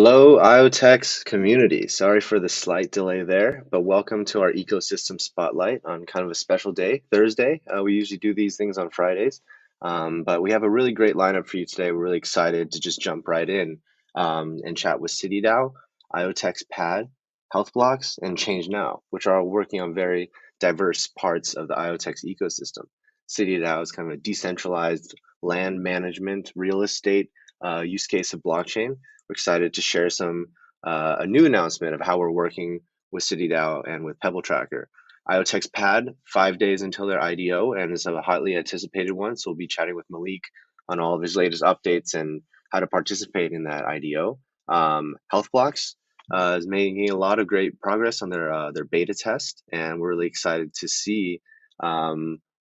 Hello, IoTeX community. Sorry for the slight delay there, but welcome to our ecosystem spotlight on kind of a special day, Thursday. We usually do these things on Fridays, but we have a really great lineup for you today. We're really excited to just jump right in and chat with CityDAO, IoTeXPad, HealthBlocks, and ChangeNOW, which are all working on very diverse parts of the IoTeX ecosystem. CityDAO is kind of a decentralized land management, real estate use case of blockchain. We're excited to share a new announcement of how we're working with CityDAO and with Pebble Tracker. IoTeXPad, 5 days until their IDO, and it's a hotly anticipated one. So we'll be chatting with Malik on all of his latest updates and how to participate in that IDO. HealthBlocks is making a lot of great progress on their beta test, and we're really excited to see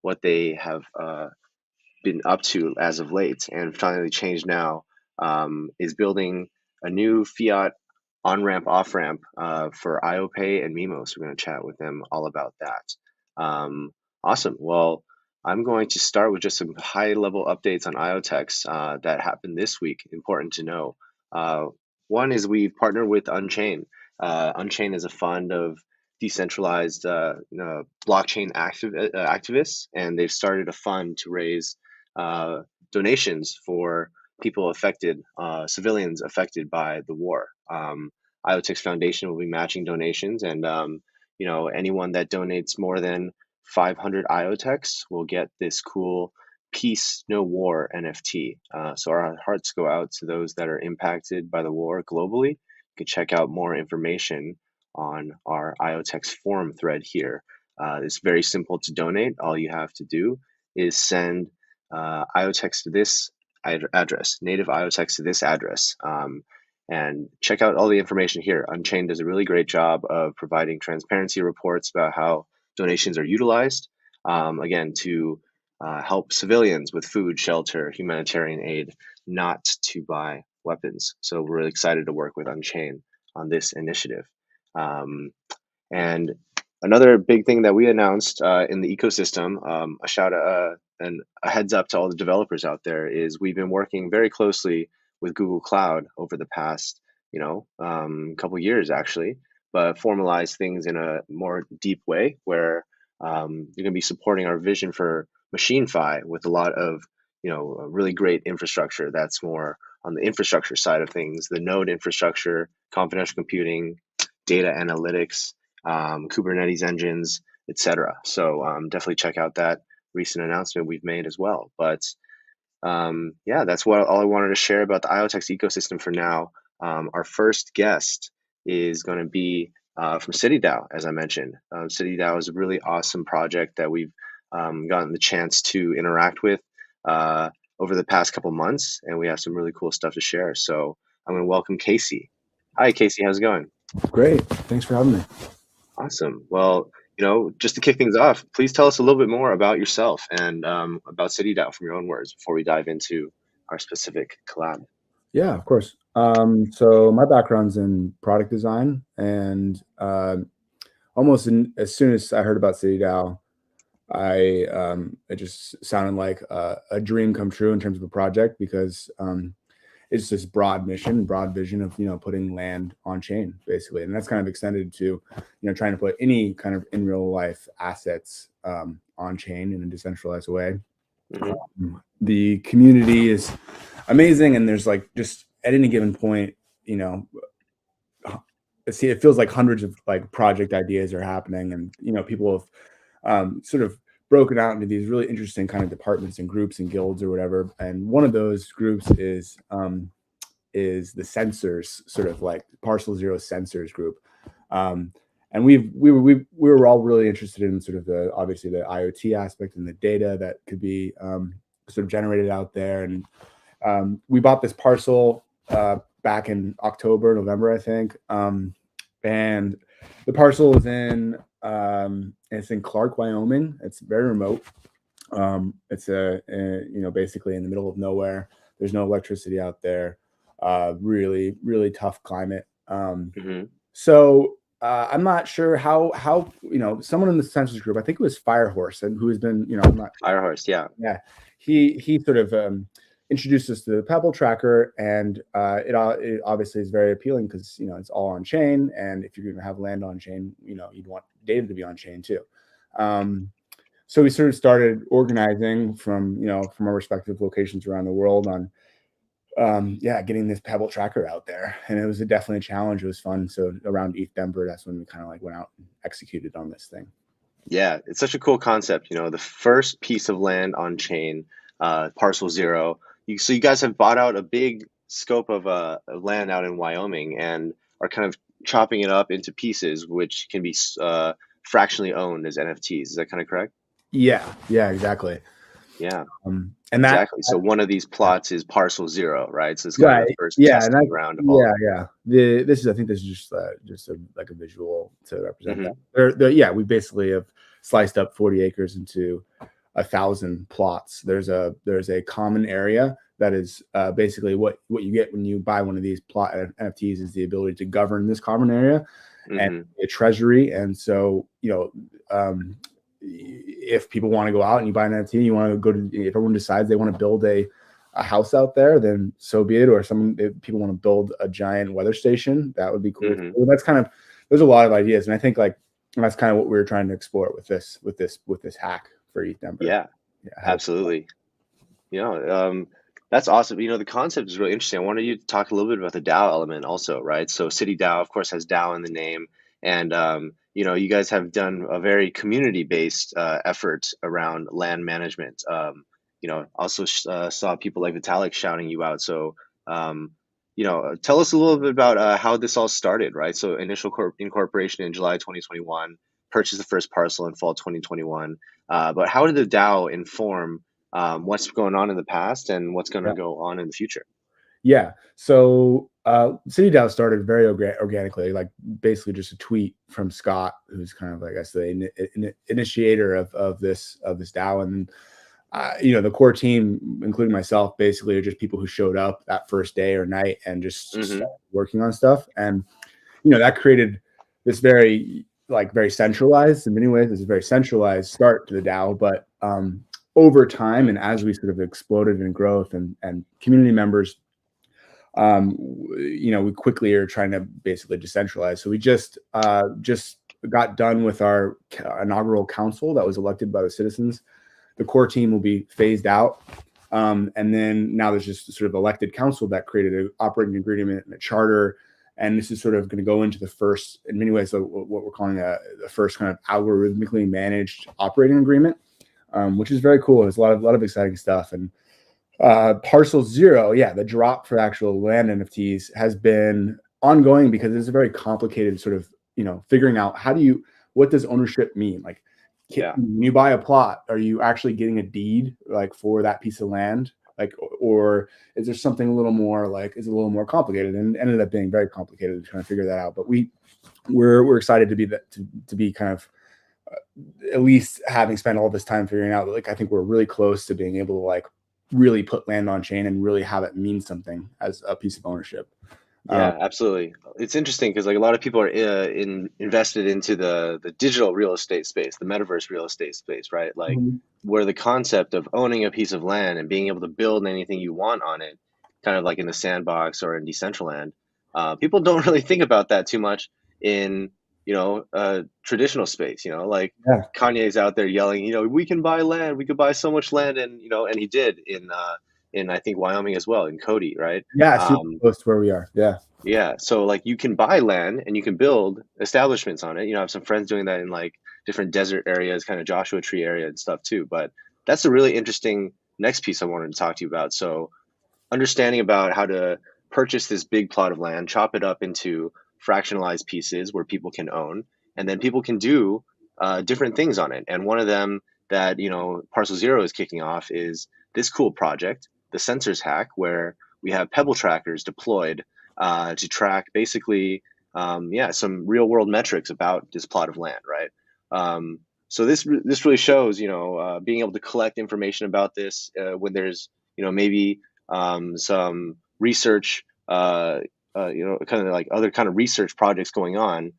what they have been up to as of late. And finally, ChangeNOW is building a new Fiat on-ramp, off-ramp for IOPay and Mimo. So we're going to chat with them all about that. Awesome. Well, I'm going to start with just some high-level updates on IoTeX that happened this week. Important to know. One is we've partnered with Unchain. Unchain is a fund of decentralized blockchain activists, and they've started a fund to raise donations for people affected, civilians affected by the war. IoTeX Foundation will be matching donations, and anyone that donates more than 500 IoTeX will get this cool Peace No War NFT. So our hearts go out to those that are impacted by the war globally. You can check out more information on our IoTeX forum thread here. It's very simple to donate. All you have to do is send IoTeX to this address, native IoTeX to this address, and check out all the information here. Unchained does a really great job of providing transparency reports about how donations are utilized, again, to help civilians with food, shelter, humanitarian aid, not to buy weapons. So we're really excited to work with Unchained on this initiative. And another big thing that we announced in the ecosystem, a shout out and a heads up to all the developers out there, is we've been working very closely with Google Cloud over the past, couple years actually, but formalize things in a more deep way where you're going to be supporting our vision for MachineFi with a lot of, a really great infrastructure that's more on the infrastructure side of things, the node infrastructure, confidential computing, data analytics, Kubernetes engines, etc. So definitely check out that recent announcement we've made as well. But yeah, that's all I wanted to share about the IoTeX ecosystem for now. Our first guest is going to be from CityDAO, as I mentioned. CityDAO is a really awesome project that we've gotten the chance to interact with over the past couple months, and we have some really cool stuff to share. So I'm going to welcome Casey. Hi, Casey. How's it going? Great. Thanks for having me. Awesome. Well, just to kick things off, please tell us a little bit more about yourself and about CityDAO from your own words before we dive into our specific collab. Yeah, of course. So my background's in product design, and as soon as I heard about CityDAO, it just sounded like a dream come true in terms of a project because it's this broad mission, broad vision of putting land on chain basically, and that's kind of extended to trying to put any kind of in real life assets on chain in a decentralized way. The community is amazing, and there's like just at any given point, it feels like hundreds of like project ideas are happening, and people have sort of broken out into these really interesting kind of departments and groups and guilds or whatever. And one of those groups is the sensors, sort of like Parcel Zero Sensors group. And we were all really interested in sort of obviously the IoT aspect and the data that could be sort of generated out there. And we bought this parcel back in October, November, I think. And the parcel is it's in Clark, Wyoming. It's very remote. It's basically in the middle of nowhere. There's no electricity out there. Really, really tough climate. So I'm not sure how someone in the sensors group, I think it was Firehorse, and who has been I'm not Firehorse, yeah. he sort of introduced us to the Pebble tracker, and it obviously is very appealing because it's all on chain, and if you're going to have land on chain, you'd want data to be on chain too. So we sort of started organizing from our respective locations around the world on getting this Pebble tracker out there, and it was definitely a challenge. It was fun. So around ETH Denver, that's when we kind of like went out and executed on this thing. Yeah, it's such a cool concept. The first piece of land on chain, parcel zero. So you guys have bought out a big scope of land out in Wyoming and are kind of chopping it up into pieces, which can be fractionally owned as NFTs. Is that kind of correct? Yeah, exactly. Yeah, And exactly. So one of these plots is parcel zero, right? So it's kind of the right, first yeah, and testing ground of all of yeah. I think this is just like a visual to it. represent that. Yeah, we basically have sliced up 40 acres into 1,000 plots. There's a common area that is basically what you get when you buy one of these plot NFTs is the ability to govern this common area and a treasury. And so if people want to go out and you buy an NFT, you want to go to, if everyone decides they want to build a house out there, then so be it. Or if people want to build a giant weather station, that would be cool. That's there's a lot of ideas, and I think that's kind of what we were trying to explore with this hack for ETH Denver. Yeah, absolutely. That's awesome. The concept is really interesting. I wanted you to talk a little bit about the DAO element also, right? So CityDAO, of course, has DAO in the name, and you guys have done a very community-based effort around land management. Also saw people like Vitalik shouting you out. So, tell us a little bit about how this all started, right? So, initial incorporation in July 2021, purchased the first parcel in fall 2021. But how did the DAO inform what's going on in the past and what's going to go on in the future? Yeah. So CityDAO started very organically, like basically just a tweet from Scott, who's kind of, I guess, the initiator of this DAO. And the core team, including myself, basically are just people who showed up that first day or night and just started working on stuff. And that created this very centralized, in many ways, this very centralized start to the DAO. But over time, and as we sort of exploded in growth and community members, we quickly are trying to basically decentralize. So we just got done with our inaugural council that was elected by the citizens. The core team will be phased out. And then now there's just sort of elected council that created an operating agreement and a charter. And this is sort of going to go into the first, in many ways, what we're calling the first kind of algorithmically managed operating agreement, which is very cool. There's a lot of exciting stuff. And parcel zero, the drop for actual land NFTs has been ongoing because it's a very complicated sort of, figuring out what does ownership mean? Like, when you buy a plot, are you actually getting a deed for that piece of land? Or is there something a little more is it a little more complicated? And ended up being very complicated to try to figure that out. But we're excited to be kind of at least having spent all this time figuring out, I think we're really close to being able to really put land on chain and really have it mean something as a piece of ownership. Yeah, absolutely. It's interesting because a lot of people are invested into the digital real estate space, the metaverse real estate space, right? Where the concept of owning a piece of land and being able to build anything you want on it, kind of like in the sandbox or in Decentraland, people don't really think about that too much in traditional space. Kanye's out there yelling, we can buy land, we could buy so much land, and and he did in I think Wyoming as well, in Cody, right? Yeah, super close to where we are. Yeah, so you can buy land and you can build establishments on it. I have some friends doing that in different desert areas, kind of Joshua Tree area and stuff too. But that's a really interesting next piece I wanted to talk to you about. So understanding about how to purchase this big plot of land, chop it up into fractionalized pieces where people can own, and then people can do different things on it. And one of them that Parcel Zero is kicking off is this cool project, the Sensors Hack, where we have Pebble trackers deployed to track basically some real world metrics about this plot of land, right? So this really shows being able to collect information about this when there's maybe some research kind of other kind of research projects going on.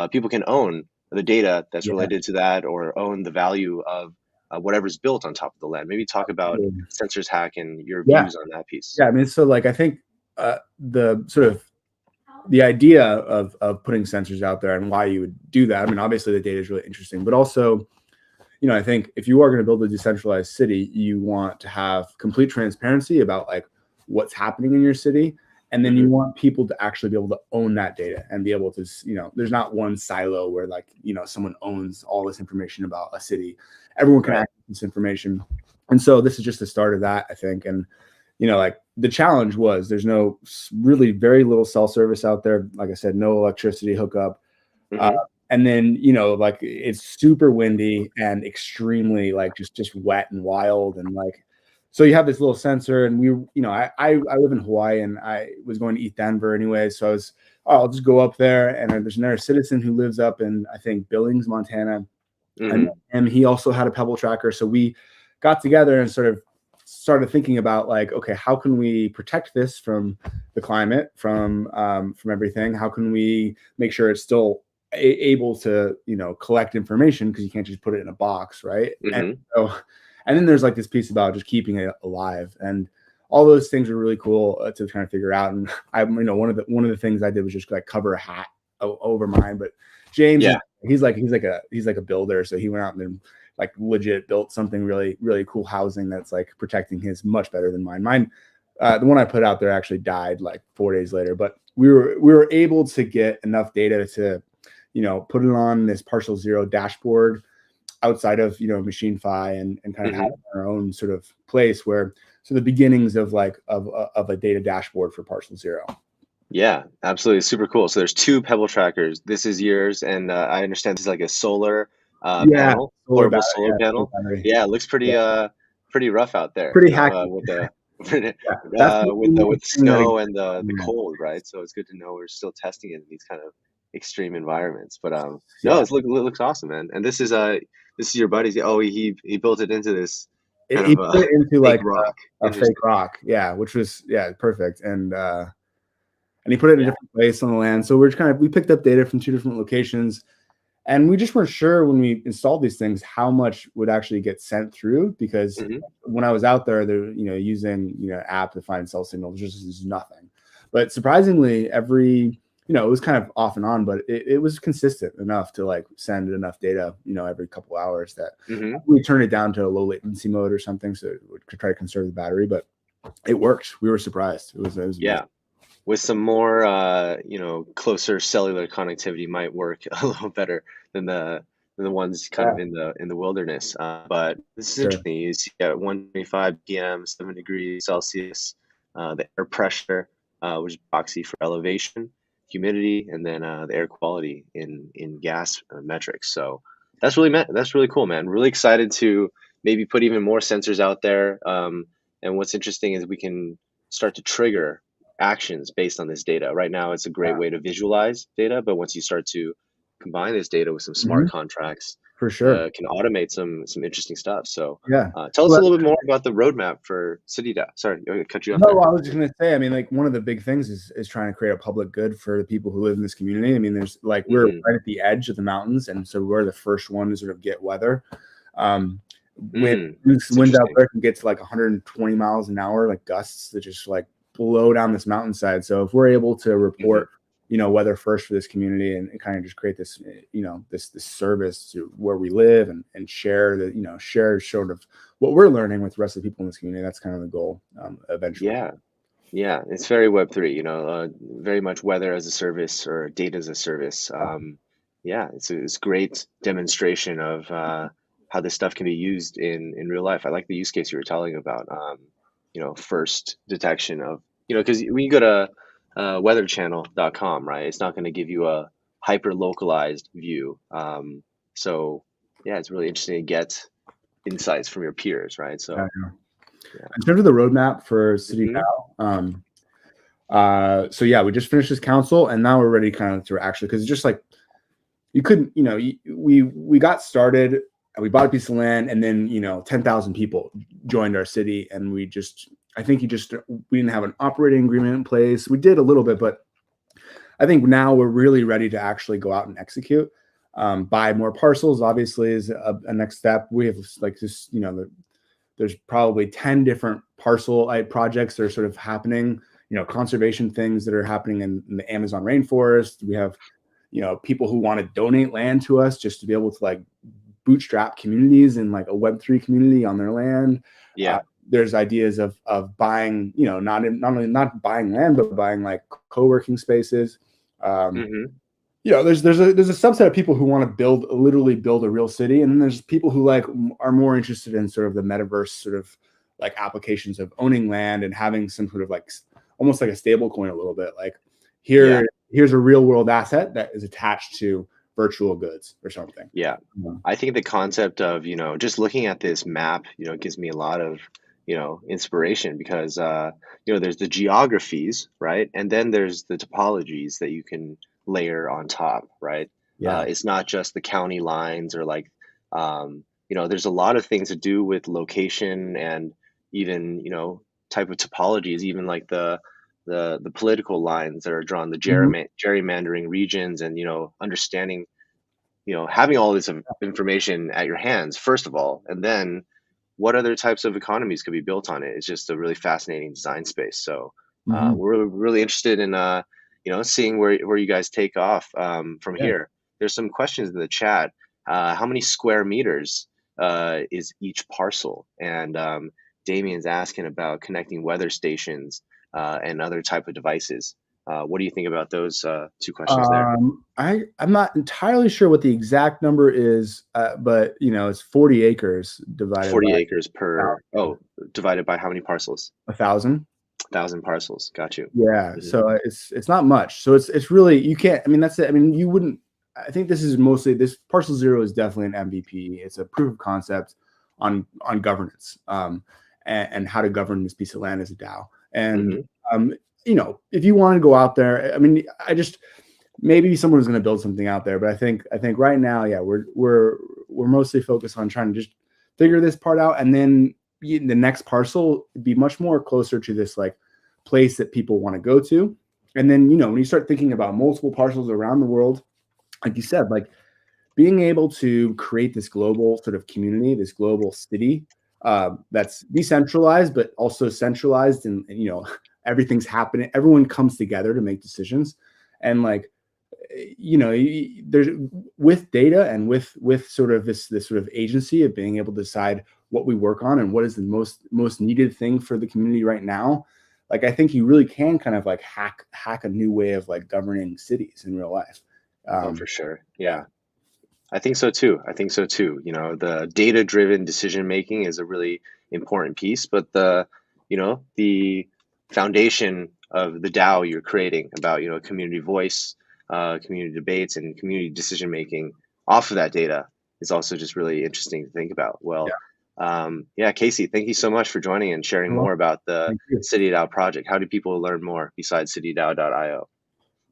People can own the data that's related to that, or own the value of whatever's built on top of the land. Maybe talk about Sensors Hack and your Yeah. views on that piece. Yeah, I mean, so like I think the sort of the idea of putting sensors out there and why you would do that. I mean, obviously the data is really interesting, but also, you know, I think if you are going to build a decentralized city, you want to have complete transparency about like what's happening in your city. And then you want people to actually be able to own that data and be able to, you know, there's not one silo where like, you know, someone owns all this information about a city. Everyone can access this information. And so this is just the start of that, I think. And, you know, like the challenge was there's no really very little cell service out there. Like I said, no electricity hookup. And then, you know, like it's super windy and extremely like just wet and wild. And like, so you have this little sensor and we, you know, I live in Hawaii and I was going to East Denver anyway. So I was, I'll just go up there, and there's another citizen who lives up in, I think, Billings, Montana. And he also had a Pebble tracker. So we got together and sort of started thinking about like, okay, how can we protect this from the climate, from everything? How can we make sure it's still able to, you know, collect information, because you can't just put it in a box, right? And so, and then there's like this piece about just keeping it alive, and all those things are really cool to kind of figure out. And I, you know, one of the things I did was just like cover a hat over mine. But James, he's like a builder, so he went out and then like legit built something really, really cool housing that's like protecting his much better than mine. Mine, the one I put out there actually died like 4 days later, but we were able to get enough data to, you know, put it on this partial zero dashboard outside of, you know, MachineFi and kind of have our own sort of place where, so the beginnings of like of a data dashboard for partial zero. Yeah, absolutely. Super cool. So there's 2 Pebble trackers. This is yours. And I understand this is like a solar panel, portable solar panel. Yeah, it looks pretty pretty rough out there. Pretty hacky. With the with the snow and the cold, right? So it's good to know we're still testing it in these kind of extreme environments. But no, it looks awesome, man. And this is your buddy's. Oh, he built it into this kind he put it into like rock. A fake rock, yeah, which was perfect. And he put it in a different place on the land. So we picked up data from 2 different locations, and we just weren't sure when we installed these things how much would actually get sent through, because when I was out there, you know, using, you know, app to find cell signals, just nothing. But surprisingly, you know, it was kind of off and on, but it was consistent enough to like send enough data, you know, every couple hours that we turned it down to a low latency mode or something, so we could try to conserve the battery. But it worked. We were surprised. It was amazing. With some more, you know, closer cellular connectivity might work a little better than the ones kind of in the wilderness. But this is interesting. You see at 125 PM, 7 degrees Celsius, the air pressure, which is proxy for elevation, humidity, and then the air quality in gas metrics. So that's really cool, man. Really excited to maybe put even more sensors out there. And what's interesting is we can start to trigger actions based on this data. Right now, it's a great way to visualize data, but once you start to combine this data with some smart contracts, for sure, can automate some interesting stuff. So tell us a little bit more about the roadmap for CityDAO. Sorry, I cut you off. No, I was just going to say, I mean, like one of the big things is trying to create a public good for the people who live in this community. I mean, there's like, we're right at the edge of the mountains, and so we're the first one to sort of get weather. When winds out there can get to like 120 miles an hour, like gusts that just like blow down this mountainside. So if we're able to report, you know, weather first for this community and kind of just create this, you know, this service to where we live and share the, you know, share sort of what we're learning with the rest of the people in this community. That's kind of the goal eventually. Yeah, it's very Web3, you know, very much weather as a service or data as a service. It's a great demonstration of how this stuff can be used in real life. I like the use case you were telling about, you know, first detection of, you know, because when you go to weatherchannel.com, right, it's not going to give you a hyper localized view. So yeah, it's really interesting to get insights from your peers, right? So in terms of the roadmap for CityDAO, so yeah, we just finished this council, and now we're ready kind of to actually, because it's just like you couldn't, you know, we got started. We bought a piece of land, and then, you know, 10,000 people joined our city, and we didn't have an operating agreement in place. We did a little bit, but I think now we're really ready to actually go out and execute. Buy more parcels, obviously, is a next step. We have like this, there's probably 10 different parcel projects that are sort of happening, conservation things that are happening in the Amazon rainforest. We have, people who want to donate land to us just to be able to like bootstrap communities in like a Web3 community on their land. Yeah. There's ideas of buying, not buying land, but buying like co-working spaces. There's a subset of people who want to literally build a real city, and then there's people who like are more interested in sort of the metaverse sort of like applications of owning land and having some sort of like almost like a stable coin a little bit. Like here's a real world asset that is attached to virtual goods or something. Yeah. I think the concept of, just looking at this map, gives me a lot of, inspiration because, there's the geographies, right? And then there's the topologies that you can layer on top, right? It's not just the county lines or like, there's a lot of things to do with location and even, type of topologies, even like the political lines that are drawn, the gerrymandering regions and, understanding, having all this information at your hands, first of all, and then what other types of economies could be built on it. It's just a really fascinating design space. So we're really interested in, seeing where you guys take off from here. There's some questions in the chat. How many square meters is each parcel? And Damien's asking about connecting weather stations and other type of devices. What do you think about those two questions there? I'm not entirely sure what the exact number is, but it's 40 acres divided 40 by acres per, divided by how many parcels? 1,000. 1,000 parcels. Got you. Yeah. So it's not much. So it's really, you can't, I mean, that's it. I mean, you wouldn't, I think this parcel zero is definitely an MVP. It's a proof of concept on governance, and how to govern this piece of land as a DAO. And, if you want to go out there, I mean, maybe someone's going to build something out there, but I think right now, we're mostly focused on trying to just figure this part out. And then the next parcel be much more closer to this like place that people want to go to. And then, when you start thinking about multiple parcels around the world, like you said, like being able to create this global sort of community, this global city, that's decentralized, but also centralized, and everything's happening. Everyone comes together to make decisions. And like, there's with data and with sort of this sort of agency of being able to decide what we work on and what is the most needed thing for the community right now. Like, I think you really can kind of like hack a new way of like governing cities in real life. For sure. Yeah. I think so too. The data-driven decision making is a really important piece, but the foundation of the DAO you're creating about, community voice, community debates, and community decision making off of that data is also just really interesting to think about. Well, Casey, thank you so much for joining and sharing more about the CityDAO project. How do people learn more besides CityDAO.io?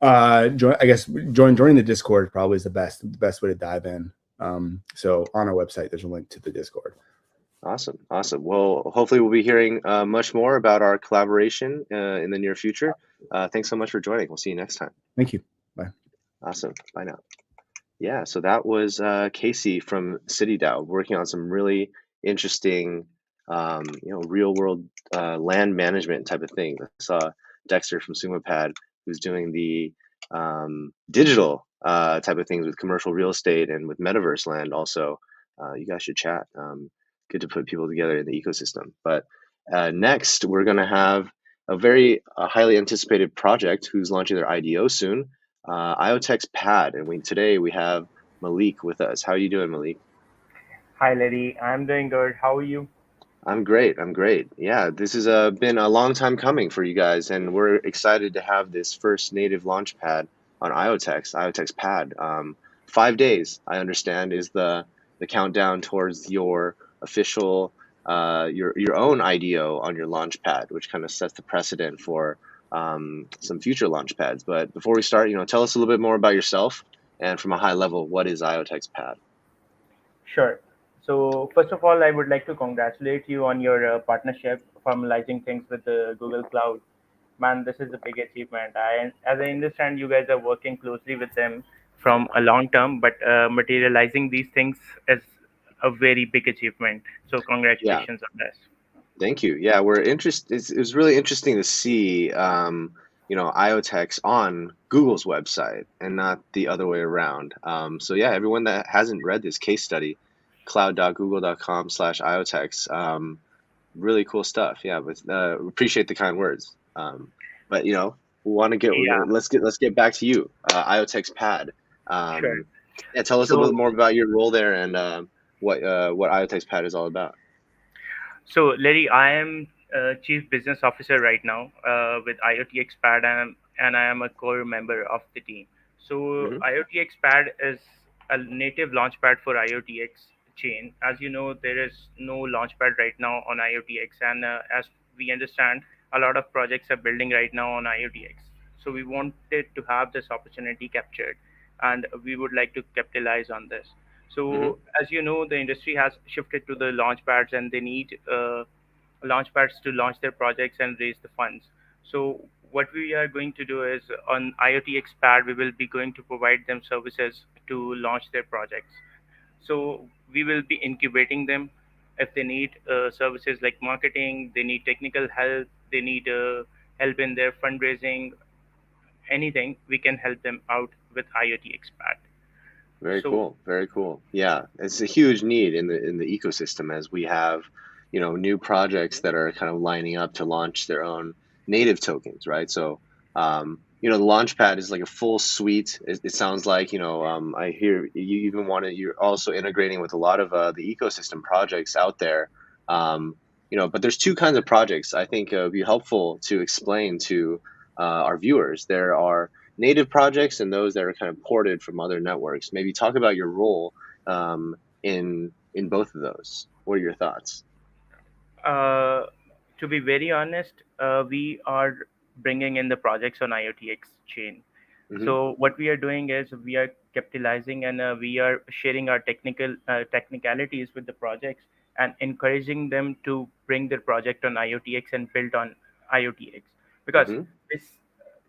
Joining the Discord probably is the best way to dive in. So on our website, there's a link to the Discord. Awesome. Well, hopefully we'll be hearing much more about our collaboration in the near future. Thanks so much for joining. We'll see you next time. Thank you. Bye. Awesome. Bye now. Yeah, so that was Casey from CityDAO working on some really interesting, real world land management type of thing. I saw Dexter from SumoPad, who's doing the digital type of things with commercial real estate and with metaverse land. Also, you guys should chat. Good to put people together in the ecosystem. But next, we're going to have a very highly anticipated project who's launching their IDO soon. IoTeXPad, and today we have Malik with us. How are you doing, Malik? Hi, Larry. I'm doing good. How are you? I'm great. Yeah, this has been a long time coming for you guys, and we're excited to have this first native launchpad on IoTeXPad. 5 days, I understand, is the countdown towards your official your own IDO on your launchpad, which kind of sets the precedent for some future launch pads. But before we start, tell us a little bit more about yourself, and from a high level, what is IoTeXPad? Sure. So first of all, I would like to congratulate you on your partnership, formalizing things with the Google Cloud. Man, this is a big achievement. As I understand, you guys are working closely with them from a long term, but materializing these things is a very big achievement. So Yeah. congratulations on this. Thank you. Yeah, we're interested. It was really interesting to see, IoTeX on Google's website and not the other way around. So yeah, everyone that hasn't read this case study, cloud.google.com/IoTeX, really cool stuff. Yeah, but appreciate the kind words. But we want to get Yeah, let's get back to you, IoTeXPad. sure. Yeah, tell us a little So bit more about your role there and what IoTeXPad is all about. So, Larry, I am Chief Business Officer right now with IoTeXPad, and I am a core member of the team. So, Hmm. IoTeXPad is a native launchpad for IoTX chain. As you know, there is no launchpad right now on IoTX, and as we understand, a lot of projects are building right now on IoTX. So, we wanted to have this opportunity captured, and we would like to capitalize on this. Hmm. So, as you know, the industry has shifted to the launch pads, and they need launch pads to launch their projects and raise the funds. So, what we are going to do is on IoTeXPad, we will be going to provide them services to launch their projects. So, we will be incubating them. If they need services like marketing, they need technical help, they need help in their fundraising, anything, we can help them out with IoTeXPad. Very So, cool. Very cool. Yeah, it's a huge need in the ecosystem as we have, new projects that are kind of lining up to launch their own native tokens, right? So, the Launchpad is like a full suite. It sounds like, I hear you even you're also integrating with a lot of the ecosystem projects out there. But there's two kinds of projects I think it would be helpful to explain to our viewers. There are native projects and those that are kind of ported from other networks. Maybe talk about your role in both of those. What are your thoughts? Uh, to be very honest, we are bringing in the projects on IoTX chain. Hmm. So what we are doing is we are capitalizing, and we are sharing our technicalities with the projects and encouraging them to bring their project on IoTX and build on IoTX, because Hmm. this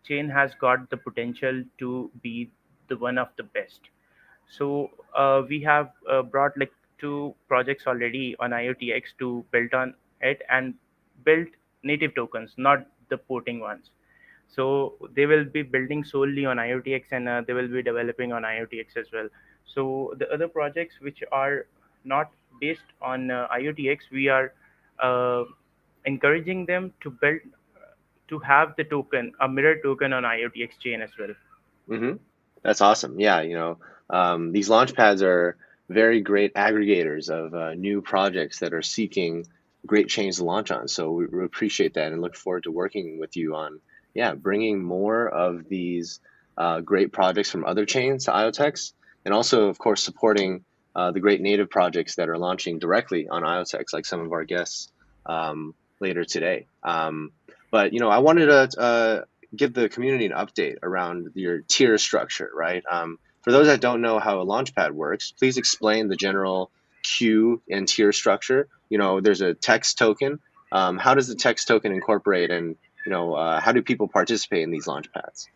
chain has got the potential to be the one of the best. So we have brought like two projects already on IoTX to build on it and build native tokens, not the porting ones. So they will be building solely on IoTX, and they will be developing on IoTX as well. So the other projects which are not based on IoTX, we are uh, encouraging them to build to have the token, a mirror token on IoTX chain as well. Hmm. That's awesome. Yeah, these launch pads are very great aggregators of new projects that are seeking great chains to launch on. So we appreciate that and look forward to working with you on, yeah, bringing more of these great projects from other chains to IoTeX, and also, of course, supporting the great native projects that are launching directly on IoTeX, like some of our guests later today. But I wanted to give the community an update around your tier structure, right? For those that don't know how a launchpad works, please explain the general queue and tier structure. There's a text token. How does the text token incorporate, and how do people participate in these launchpads?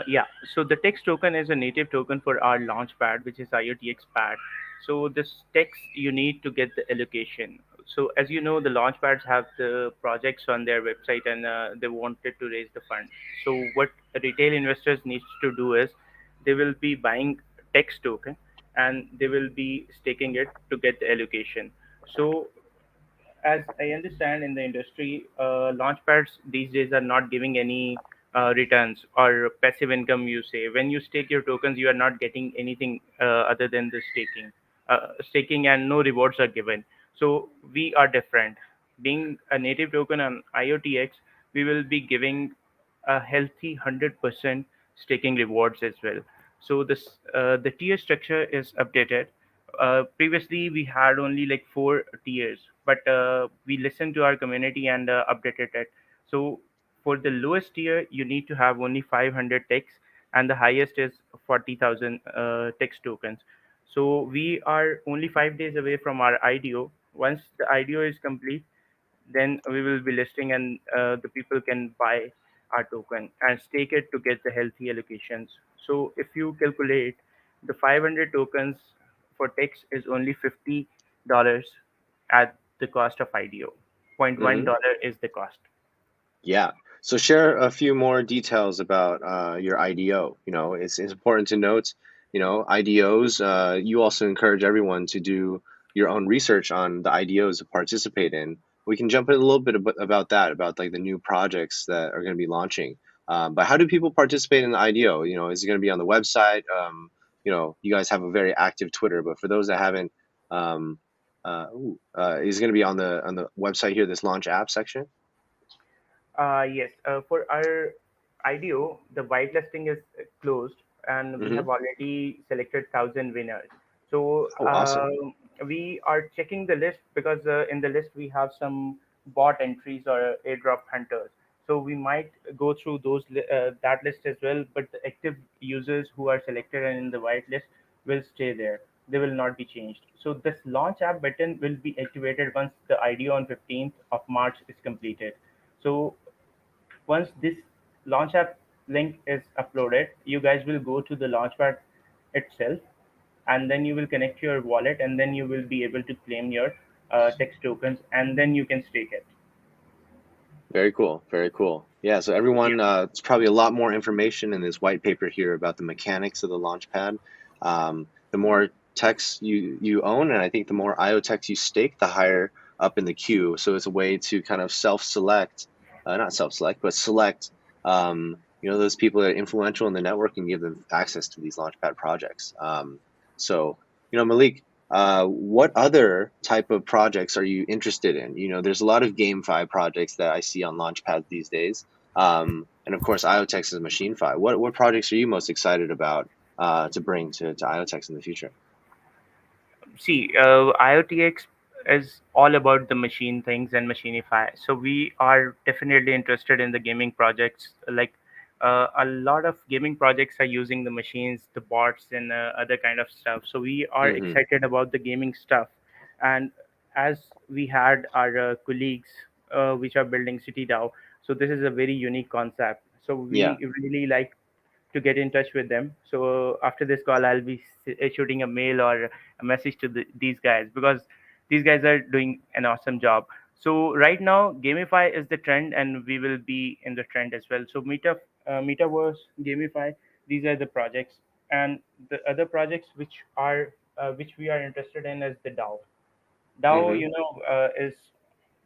Yeah, so the text token is a native token for our launchpad, which is IoTXPad. So this text you need to get the allocation. So as you know, the launchpads have the projects on their website, and they wanted to raise the fund. So what retail investors needs to do is they will be buying text token, and they will be staking it to get the allocation. So as I understand in the industry, launchpads these days are not giving any returns or passive income. You say when you stake your tokens, you are not getting anything other than the staking, and no rewards are given. So we are different. Being a native token on IoTX, we will be giving a healthy 100% staking rewards as well. So this the tier structure is updated. Previously, we had only like four tiers, but we listened to our community and updated it. So for the lowest tier, you need to have only 500 ticks, and the highest is 40,000 ticks tokens. So we are only 5 days away from our IDO. Once the IDO is complete, then we will be listing, and the people can buy. our token and stake it to get the healthy allocations. So if you calculate the 500 tokens for Tex is only $50 at the cost of IDO. Hmm. $0.1 is the cost. Yeah. So share a few more details about your IDO. It's important to note, IDOs, you also encourage everyone to do your own research on the IDOs to participate in. We can jump in a little bit about that, about like the new projects that are going to be launching. But how do people participate in the IDO? Is it going to be on the website? You guys have a very active Twitter, but for those that haven't, is it going to be on the website here, this launch app section? Yes, for our IDO, the whitelisting is closed, and we Hmm. have already selected 1,000 winners. So Oh, awesome. we are checking the list because in the list we have some bot entries or airdrop hunters. So we might go through that list as well. But the active users who are selected and in the whitelist will stay there. They will not be changed. So this launch app button will be activated once the IDO on 15th of March is completed. So once this launch app link is uploaded, you guys will go to the launchpad itself, and then you will connect your wallet, and then you will be able to claim your text tokens, and then you can stake it. Very cool. Very cool. Yeah, so Yeah. everyone, it's probably a lot more information in this white paper here about the mechanics of the Launchpad. The more techs you own, and I think the more IoTeX you stake, the higher up in the queue. So it's a way to kind of self-select, not self-select, but select, those people that are influential in the network and give them access to these Launchpad projects. Malik, what other type of projects are you interested in? There's a lot of GameFi projects that I see on Launchpad these days. And of course, IoTeX is MachineFi. What projects are you most excited about to bring to IoTeX in the future? See, IoTX is all about the machine things and machinify. So we are definitely interested in the gaming projects. Like a lot of gaming projects are using the machines, the bots, and other kind of stuff. So we are Hmm. excited about the gaming stuff. And as we had our colleagues which are building CityDAO, so this is a very unique concept. So Yeah, we really like to get in touch with them. So after this call, I'll be shooting a mail or a message to these guys because these guys are doing an awesome job. So right now, gamify is the trend, and we will be in the trend as well. So metaverse, gamify, these are the projects, and the other projects which we are interested in is the DAO. DAO, hmm, is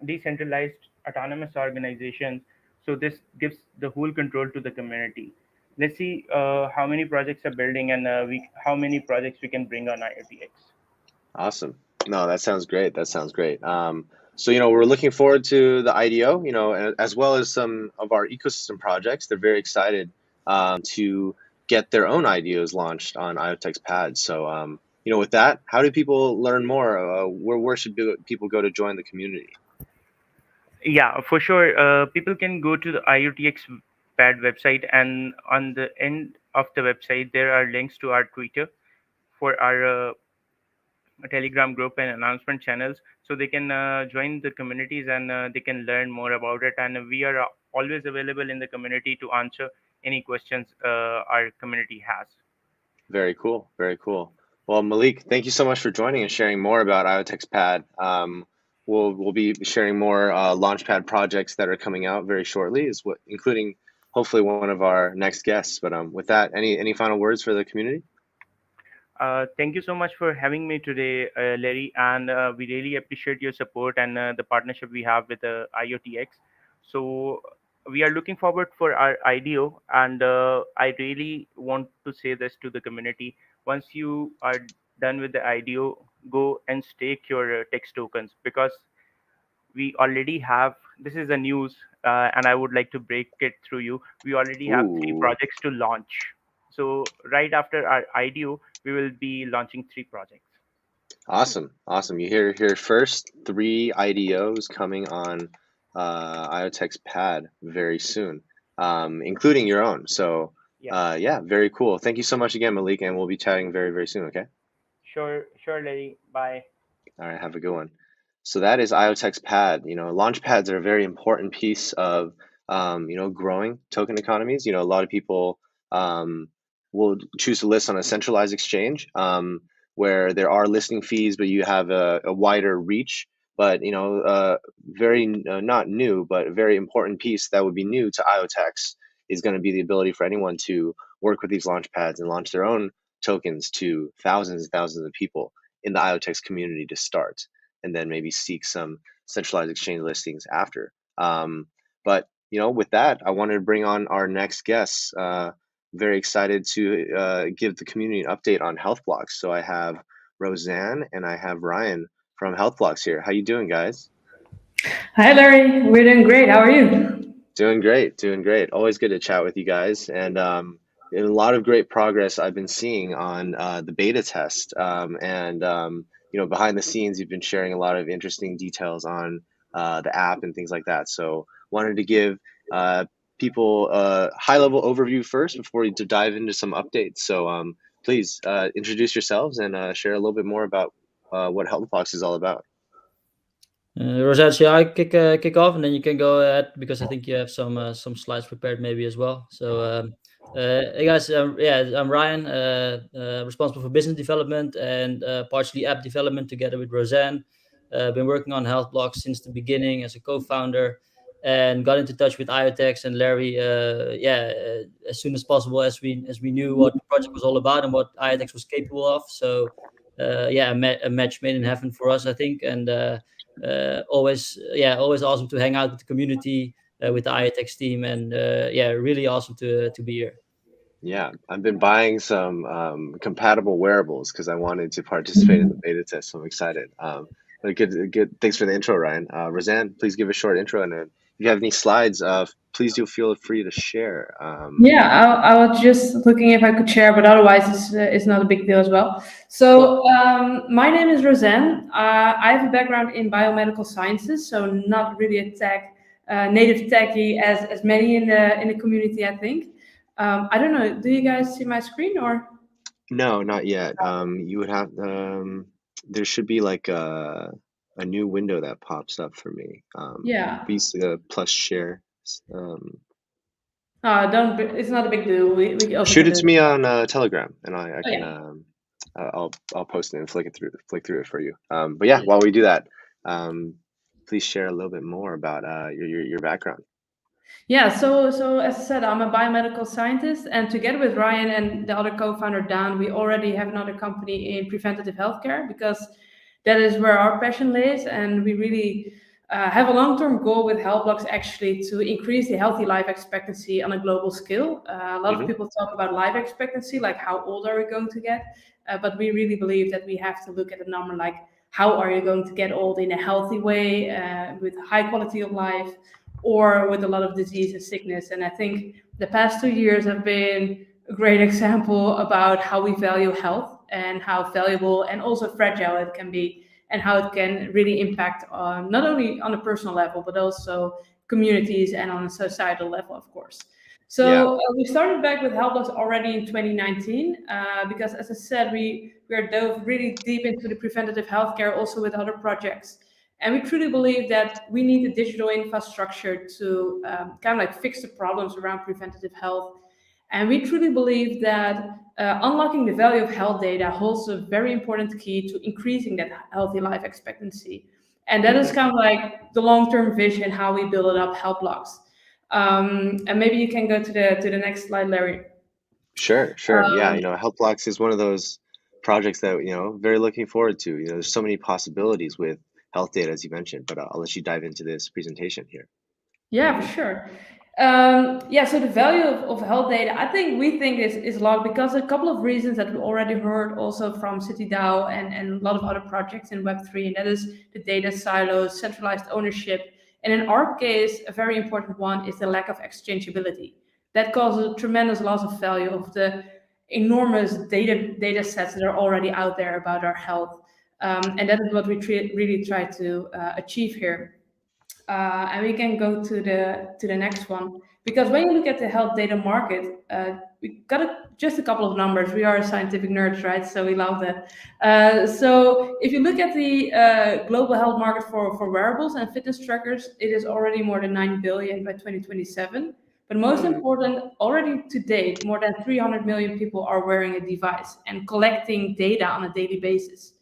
decentralized autonomous organizations. So this gives the whole control to the community. Let's see how many projects are building, and how many projects we can bring on IoTX. awesome. No, that sounds great. That sounds great. We're looking forward to the IDO, as well as some of our ecosystem projects. They're very excited to get their own IDOs launched on IoTeXPad. With that, how do people learn more? Where should people go to join the community? Yeah, for sure. People can go to the IoTX pad website, and on the end of the website, there are links to our Twitter for our Telegram group and announcement channels, so they can join the communities, and they can learn more about it. And we are always available in the community to answer any questions our community has. Very cool. Very cool. Well, Malik, thank you so much for joining and sharing more about IoTeXPad. We'll be sharing more Launchpad projects that are coming out very shortly, including hopefully one of our next guests. But with that, any final words for the community? Thank you so much for having me today, Larry, and we really appreciate your support and the partnership we have with IoTX. So we are looking forward for our IDO, and I really want to say this to the community. Once you are done with the IDO, go and stake your text tokens, because we already have, this is a news, and I would like to break it through you. We already have three Ooh, projects to launch. So right after our IDO, we will be launching three projects. awesome, awesome! You hear here first. 3 IDOs coming on IoTeXPad very soon, including your own. So, Yeah, yeah, very cool. Thank you so much again, Malik, and we'll be chatting very, very soon. Okay. sure, sure, Larry. Bye. All right, have a good one. So that is IoTeXPad. Launch pads are a very important piece of growing token economies. A lot of people will choose to list on a centralized exchange where there are listing fees, but you have a wider reach. But very not new, but a very important piece that would be new to IoTeX is going to be the ability for anyone to work with these launchpads and launch their own tokens to thousands and thousands of people in the IoTeX community to start, and then maybe seek some centralized exchange listings after. But with that, I wanted to bring on our next guests. Very excited to give the community an update on HealthBlocks. So I have Roseanne and I have Ryan from HealthBlocks here. How you doing, guys? Hi, Larry. We're doing great. How are you? Doing great, doing great. Always good to chat with you guys. And a lot of great progress I've been seeing on the beta test. Behind the scenes, you've been sharing a lot of interesting details on the app and things like that. So wanted to give people a high-level overview first before we dive into some updates. So please introduce yourselves and share a little bit more about what HealthBlocks is all about. Rosette, shall I kick off, and then you can go ahead because I think you have some slides prepared maybe as well. So, hey guys, I'm Ryan, responsible for business development and partially app development together with Roseanne. Been working on HealthBlocks since the beginning as a co-founder, and got into touch with IoTeX and Larry. As soon as possible, as we knew what the project was all about and what IoTeX was capable of. So, a match made in heaven for us, I think, and. Always awesome to hang out with the community, with the IoTeX team, and really awesome to be here. Yeah, I've been buying some compatible wearables because I wanted to participate in the beta test, so I'm excited. But good. Thanks for the intro, Ryan. Roseanne, please give a short intro, and if you have any slides, please do feel free to share. I was just looking if I could share, but otherwise it's not a big deal as well. So my name is Roseanne. I have a background in biomedical sciences, so not really a native techie as many in the community, I think. I don't know. Do you guys see my screen or? No, not yet. You would have there should be like a new window that pops up for me. Please plus share. Don't. It's not a big deal. We also shoot can it do to me on Telegram, and I can yeah. I'll post it and flick through it for you. But yeah, while we do that, please share a little bit more about your background. Yeah, so as I said, I'm a biomedical scientist, and together with Ryan and the other co-founder Dan, we already have another company in preventative healthcare because that is where our passion lays, and we really have a long-term goal with HealthBlocks actually to increase the healthy life expectancy on a global scale. A lot of people talk about life expectancy, like how old are we going to get, but we really believe that we have to look at a number like how are you going to get old in a healthy way with high quality of life, or with a lot of disease and sickness. And I think the past 2 years have been a great example about how we value health and how valuable and also fragile it can be, and how it can really impact on not only on a personal level, but also communities and on a societal level, of course. So we started back with HealthBlocks already in 2019 because, as I said, we are dove really deep into the preventative healthcare also with other projects. And we truly believe that we need a digital infrastructure to kind of like fix the problems around preventative health. And we truly believe that unlocking the value of health data holds a very important key to increasing that healthy life expectancy. And that is kind of like the long-term vision, how we build it up, HealthBlocks. And maybe you can go to the next slide, Larry. Sure. Yeah, HealthBlocks is one of those projects that very looking forward to. There's so many possibilities with health data, as you mentioned, but I'll let you dive into this presentation here. Yeah, for sure. So the value of health data, we think is a lot because a couple of reasons that we already heard also from CityDAO and a lot of other projects in Web3, and that is the data silos, centralized ownership. And in our case, a very important one is the lack of exchangeability. That causes a tremendous loss of value of the enormous data sets that are already out there about our health. And that is what we really try to achieve here. And we can go to the next one, because when you look at the health data market, we got just a couple of numbers. We are scientific nerds, right? So we love that. So if you look at the global health market for wearables and fitness trackers, it is already more than 9 billion by 2027. But most important, already to date, more than 300 million people are wearing a device and collecting data on a daily basis.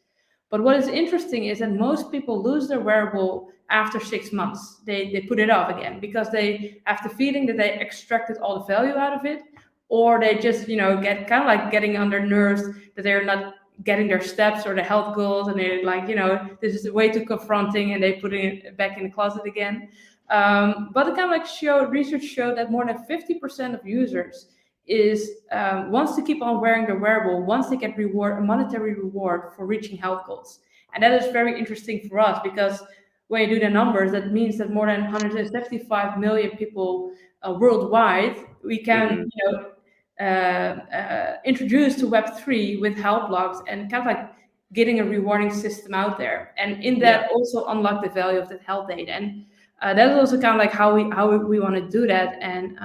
But what is interesting is that most people lose their wearable after 6 months. They put it off again because they have the feeling that they extracted all the value out of it, or they just, get kind of like getting on their nerves that they're not getting their steps or the health goals, and they're like, this is way too confronting, and they put it back in the closet again. But it kind of like research showed that more than 50% of users wants to keep on wearing the wearable once they get a monetary reward for reaching health goals. And that is very interesting for us, because when you do the numbers, that means that more than 175 million people worldwide, we can introduce to Web3 with HealthBlocks, and kind of like getting a rewarding system out there, and in that also unlock the value of that health data. And that is also kind of like how we want to do that. And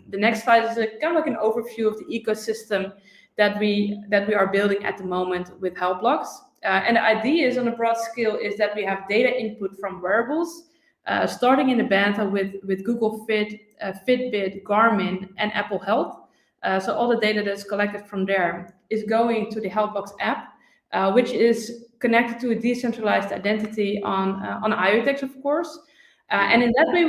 the next slide is kind of like an overview of the ecosystem that we are building at the moment with HealthBlocks. And the idea is, on a broad scale, is that we have data input from wearables, starting in the beta with Google Fit, Fitbit, Garmin, and Apple Health. So all the data that's collected from there is going to the HealthBlocks app, which is connected to a decentralized identity on IoTeX, of course. And in that way,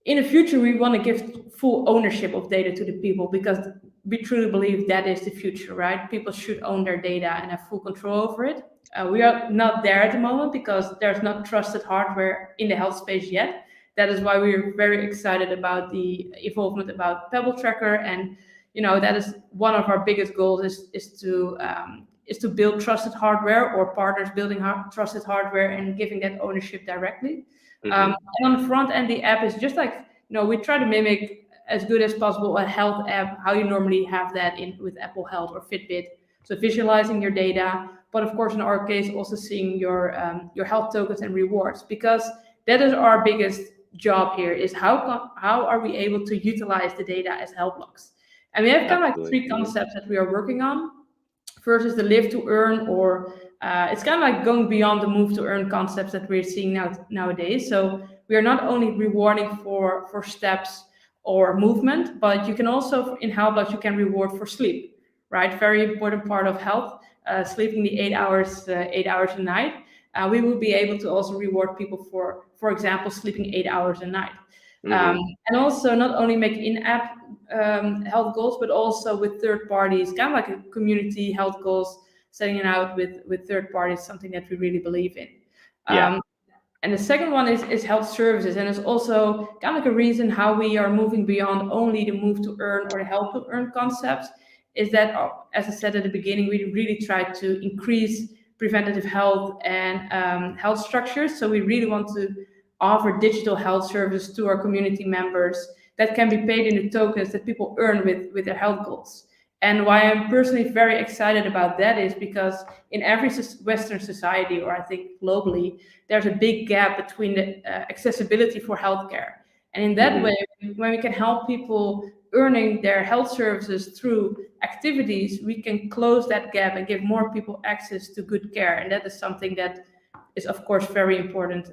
in the future, we want to give full ownership of data to the people, because we truly believe that is the future, right? People should own their data and have full control over it. We are not there at the moment because there's not trusted hardware in the health space yet. That is why we're very excited about the involvement about Pebble Tracker, and that is one of our biggest goals is to build trusted hardware, or partners building trusted hardware and giving that ownership directly. And on the front end, the app is just like, we try to mimic as good as possible a health app, how you normally have that with Apple Health or Fitbit. So visualizing your data, but of course, in our case, also seeing your health tokens and rewards, because that is our biggest job here, is how are we able to utilize the data as HealthBlocks. And we have kind of like 3 concepts that we are working on. First is the live to earn, or it's kind of like going beyond the move to earn concepts that we're seeing nowadays. So we are not only rewarding for steps or movement, but you can also, in HealthBlocks, you can reward for sleep, right? Very important part of health, sleeping the 8 hours a night. We will be able to also reward people for example, sleeping 8 hours a night. And also not only make in-app health goals, but also with third parties, kind of like a community health goals, setting it out with third parties, something that we really believe in. And the second one is health services, and it's also kind of like a reason how we are moving beyond only the move to earn or the help to earn concepts, is that, as I said at the beginning, we really try to increase preventative health and health structures. So we really want to offer digital health service to our community members that can be paid in the tokens that people earn with their health goals. And why I'm personally very excited about that is because in every Western society, or I think globally, there's a big gap between the accessibility for healthcare. And in that way, when we can help people earning their health services through activities, we can close that gap and give more people access to good care. And that is something that is, of course, very important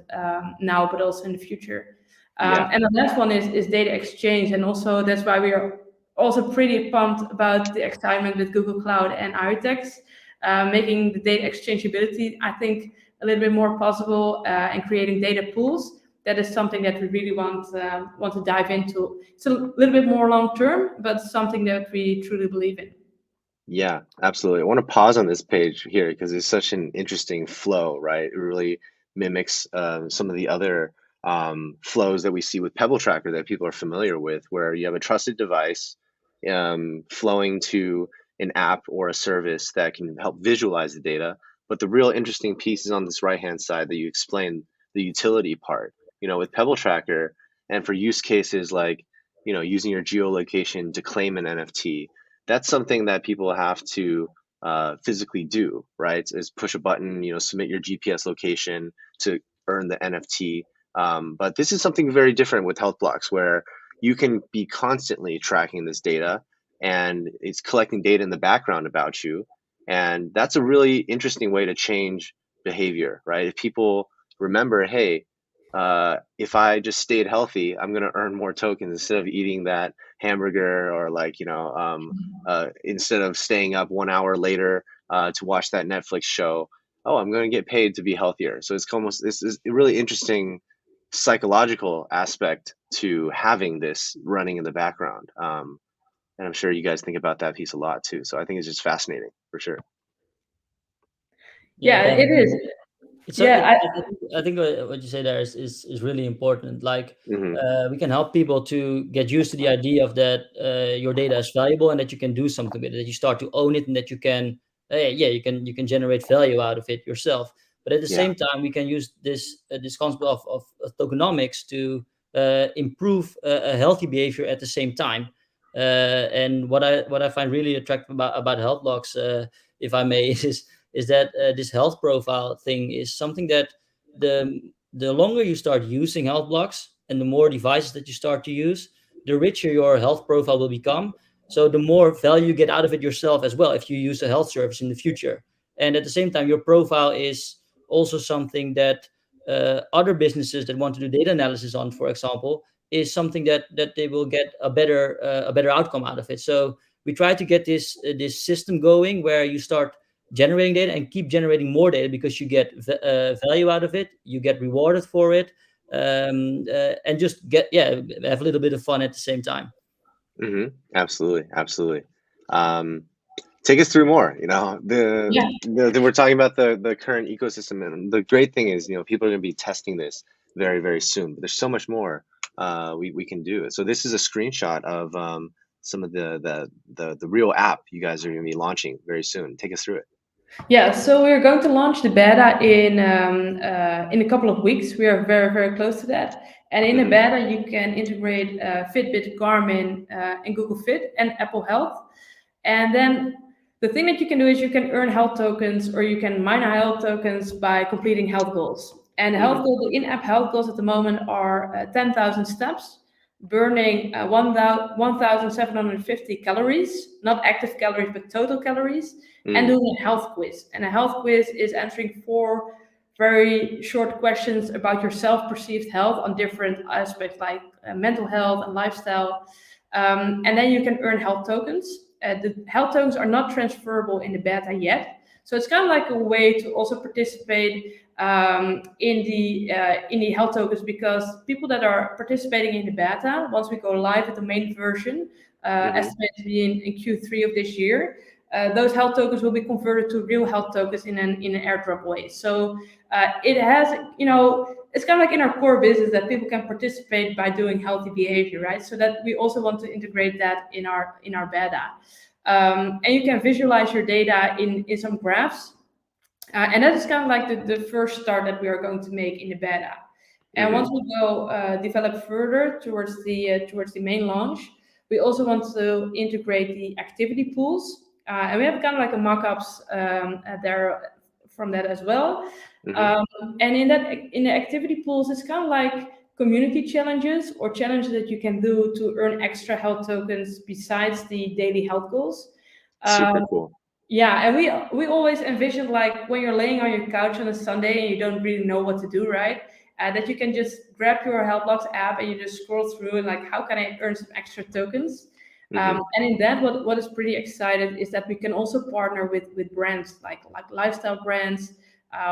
now, but also in the future. And the last one is data exchange. And also that's why we are also pretty pumped about the excitement with Google Cloud and IoTeX, making the data exchangeability, I think, a little bit more possible, and creating data pools. That is something that we really want to dive into. It's a little bit more long term, but something that we truly believe in. Yeah, absolutely. I want to pause on this page here because it's such an interesting flow, right? It really mimics some of the other flows that we see with Pebble Tracker that people are familiar with, where you have a trusted device flowing to an app or a service that can help visualize the data. But the real interesting piece is on this right-hand side that you explained, the utility part. With Pebble Tracker, and for use cases like, using your geolocation to claim an NFT, that's something that people have to physically do, right? Is push a button, submit your GPS location to earn the NFT. But this is something very different with HealthBlocks, where you can be constantly tracking this data, and it's collecting data in the background about you. And that's a really interesting way to change behavior, right? If people remember, hey, if I just stayed healthy, I'm going to earn more tokens instead of eating that hamburger, or like, instead of staying up 1 hour later to watch that Netflix show. Oh, I'm going to get paid to be healthier. So this is a really interesting psychological aspect to having this running in the background. And I'm sure you guys think about that piece a lot too. So I think it's just fascinating for sure. Yeah, it is. It's Yeah, I think what you say there is really important. Like, Mhm. we can help people to get used to the idea of that your data is valuable and that you can do something with it. That you start to own it and that you can, you can generate value out of it yourself. But at the Yeah. same time, we can use this concept of tokenomics to improve a healthy behavior at the same time. And what I find really attractive about HealthBlocks, if I may, is that this health profile thing is something that the longer you start using HealthBlocks and the more devices that you start to use, the richer your health profile will become. So the more value you get out of it yourself as well if you use a health service in the future. And at the same time, your profile is also something that other businesses that want to do data analysis on, for example, is something that they will get a better outcome out of it. So we try to get this system going where you start generating data and keep generating more data because you get value out of it, you get rewarded for it, and just have a little bit of fun at the same time. Absolutely. Take us through more. We're talking about the current ecosystem, and the great thing is, people are going to be testing this very, very soon. But there's so much more we can do. So this is a screenshot of some of the real app you guys are going to be launching very soon. Take us through it. Yeah, so we're going to launch the beta in a couple of weeks. We are very, very close to that. And in the beta, you can integrate Fitbit, Garmin, and Google Fit and Apple Health. And then the thing that you can do is you can earn health tokens, or you can mine health tokens by completing health goals. And the in-app health goals at the moment are 10,000 steps, burning 1,750 calories, not active calories, but total calories, and doing a health quiz. And a health quiz is answering 4 very short questions about your self-perceived health on different aspects like mental health and lifestyle. And then you can earn health tokens. The health tokens are not transferable in the beta yet. So it's kind of like a way to also participate in the health tokens, because people that are participating in the beta, once we go live with the main version, estimated to be in Q3 of this year, those health tokens will be converted to real health tokens in an airdrop way. So it has, it's kind of like in our core business that people can participate by doing healthy behavior, right? So that we also want to integrate that in our beta. And you can visualize your data in some graphs. And that is kind of like the first start that we are going to make in the beta. And once we go develop further towards the main launch, we also want to integrate the activity pools. And we have kind of like a mock-ups there from that as well. And in the activity pools, it's kind of like community challenges or challenges that you can do to earn extra health tokens besides the daily health goals. Super cool. Yeah, and we always envision, like, when you're laying on your couch on a Sunday and you don't really know what to do, right? That you can just grab your HealthBlocks app and you just scroll through and, like, how can I earn some extra tokens? And in that, what is pretty excited is that we can also partner with brands like lifestyle brands.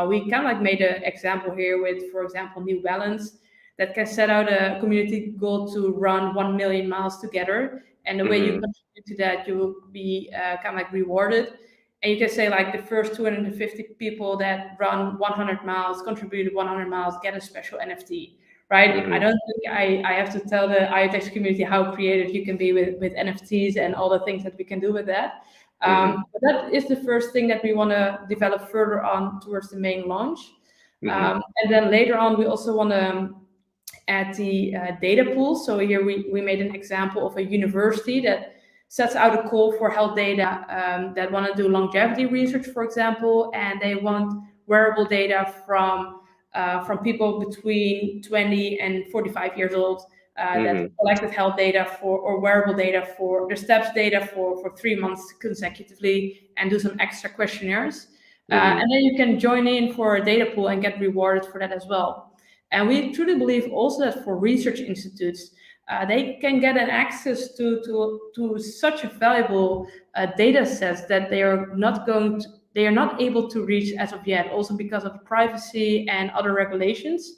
We kind of like made an example here with, for example, New Balance, that can set out a community goal to run 1 million miles together. And the way you contribute to that, you will be kind of like rewarded. And you can say, like, the first 250 people that run 100 miles, contributed 100 miles, get a special NFT, right? I don't think I have to tell the IoTeX community how creative you can be with NFTs and all the things that we can do with that. But that is the first thing that we want to develop further on towards the main launch. And then later on, we also want to add the data pool. So here we made an example of a university that sets out a call for health data that want to do longevity research, for example, and they want wearable data from from people between 20 and 45 years old that collected health data or wearable data for their steps data for 3 months consecutively and do some extra questionnaires. And then you can join in for a data pool and get rewarded for that as well. And we truly believe also that for research institutes, they can get an access to such a valuable data sets that they are not able to reach as of yet, also because of privacy and other regulations.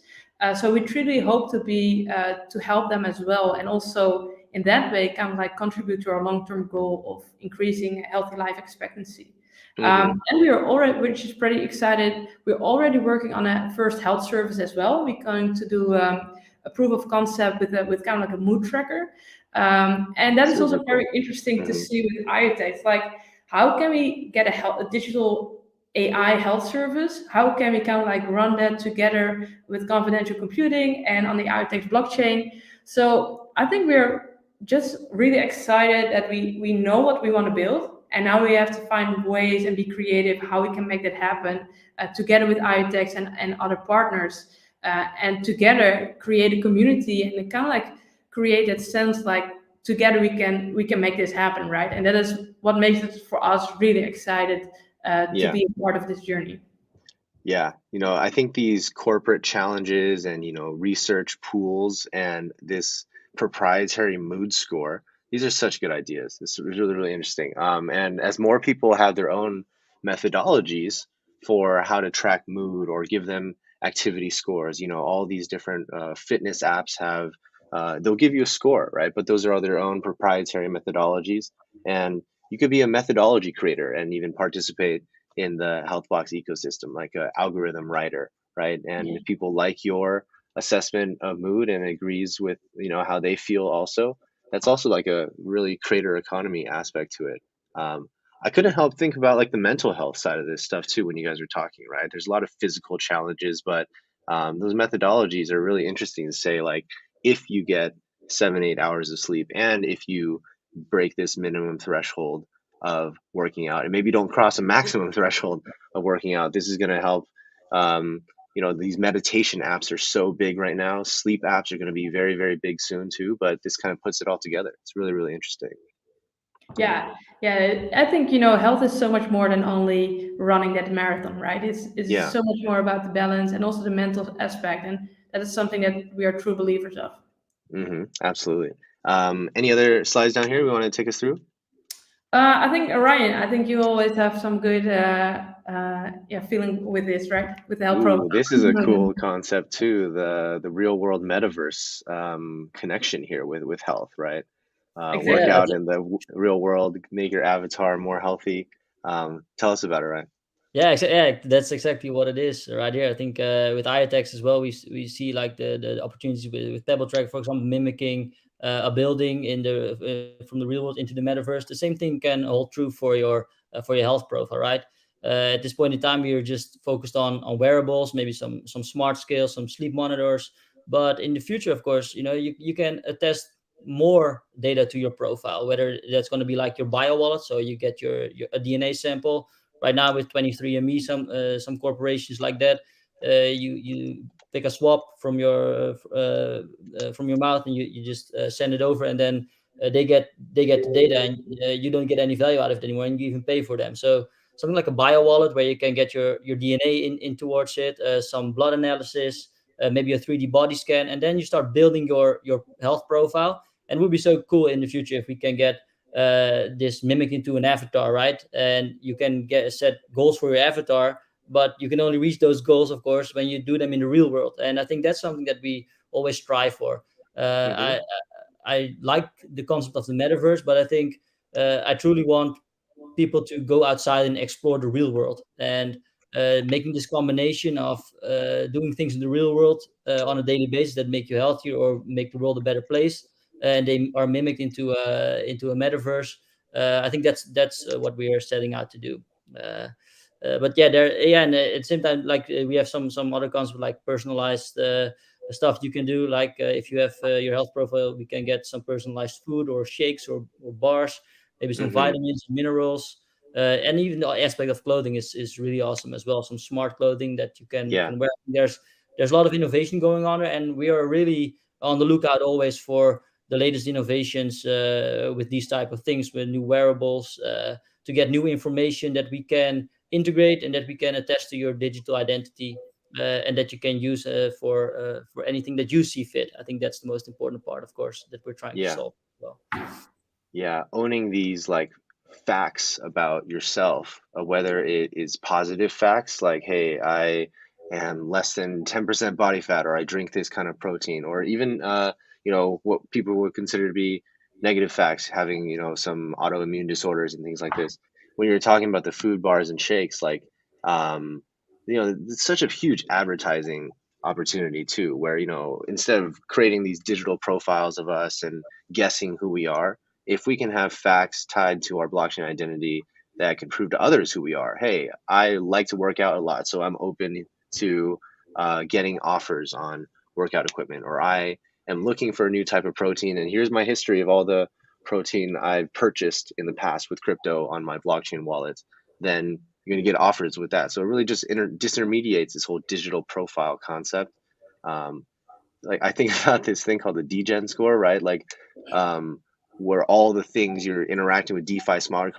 So we truly hope to help them as well, and also in that way kind of like contribute to our long-term goal of increasing healthy life expectancy. And we are already, which is pretty excited, we're already working on a first health service as well. We're going to do a proof of concept with kind of like a mood tracker. And that is also very interesting to see with IoTeX. Like, how can we get a digital AI health service? How can we kind of like run that together with confidential computing and on the IoTeX blockchain? So I think we're just really excited that we know what we want to build. And now we have to find ways and be creative how we can make that happen together with IoTeX and other partners. And together create a community and kind of like create that sense like together we can make this happen, right? And that is what makes it for us really excited to be a part of this journey. Yeah, I think these corporate challenges and, research pools and this proprietary mood score, these are such good ideas. This is really, really interesting. And as more people have their own methodologies for how to track mood or give them activity scores, all these different fitness apps have, they'll give you a score, right? But those are all their own proprietary methodologies. And you could be a methodology creator and even participate in the HealthBlocks ecosystem, like an algorithm writer, right? And if people like your assessment of mood and agrees with, how they feel also, that's also like a really creator economy aspect to it. I couldn't help think about like the mental health side of this stuff too when you guys are talking, right? There's a lot of physical challenges, but those methodologies are really interesting to say, like, if you get 7-8 hours of sleep and if you break this minimum threshold of working out and maybe don't cross a maximum threshold of working out, this is going to help. These meditation apps are so big right now. Sleep apps are going to be very, very big soon too, but this kind of puts it all together. It's really, really interesting. Yeah, I think health is so much more than only running that marathon, right? It's so much more about the balance and also the mental aspect, and that is something that we are true believers of. Absolutely. Any other slides down here we want to take us through? I think Ryan, you always have some good feeling with this, right? With the health program. This is a cool concept too. The real world metaverse connection here with health, right? Exactly. Work out in the real world, make your avatar more healthy. Tell us about it, Ryan. Yeah, that's exactly what it is right here. I think with IoTeX as well, we see like the opportunities with Pebble Track, for example, mimicking a building in from the real world into the metaverse. The same thing can hold true for your health profile, right? At this point in time, we are just focused on wearables, maybe some smart scales, some sleep monitors. But in the future, of course, you can attest more data to your profile, whether that's going to be like your bio wallet, so you get your a DNA sample. Right now with 23andMe, some corporations like that, you pick a swab from your mouth and you just send it over, and then they get the data, and you don't get any value out of it anymore, and you even pay for them. So something like a bio wallet where you can get your DNA in towards it, some blood analysis, maybe a 3D body scan, and then you start building your health profile. And it would be so cool in the future if we can get this mimic into an avatar, right? And you can set goals for your avatar, but you can only reach those goals, of course, when you do them in the real world. And I think that's something that we always strive for. I like the concept of the metaverse, but I think I truly want people to go outside and explore the real world, and making this combination of doing things in the real world on a daily basis that make you healthier or make the world a better place, and they are mimicked into a metaverse. I think that's what we are setting out to do. But and at the same time, like we have some other concepts like personalized stuff you can do. Like if you have your health profile, we can get some personalized food or shakes or bars, maybe some vitamins, minerals. And even the aspect of clothing is really awesome as well. Some smart clothing that you can wear. There's there's a lot of innovation going on, and we are really on the lookout always for the latest innovations with these type of things, with new wearables, to get new information that we can integrate and that we can attach to your digital identity, and that you can use for anything that you see fit. I think that's the most important part, of course, that we're trying to Yeah. solve as well. Yeah, owning these like facts about yourself, whether it is positive facts like, hey, I am less than 10% body fat, or I drink this kind of protein, or even what people would consider to be negative facts, having some autoimmune disorders and things like this. When you're talking about the food bars and shakes, like um, it's such a huge advertising opportunity too, where instead of creating these digital profiles of us and guessing who we are, if we can have facts tied to our blockchain identity that can prove to others who we are. Hey, I like to work out a lot, so I'm open to getting offers on workout equipment, or I am looking for a new type of protein, and here's my history of all the protein I've purchased in the past with crypto on my blockchain wallet. Then you're going to get offers with that. So it really just disintermediates this whole digital profile concept. Like I think about this thing called the DGen score, right? Like where all the things you're interacting with DeFi smart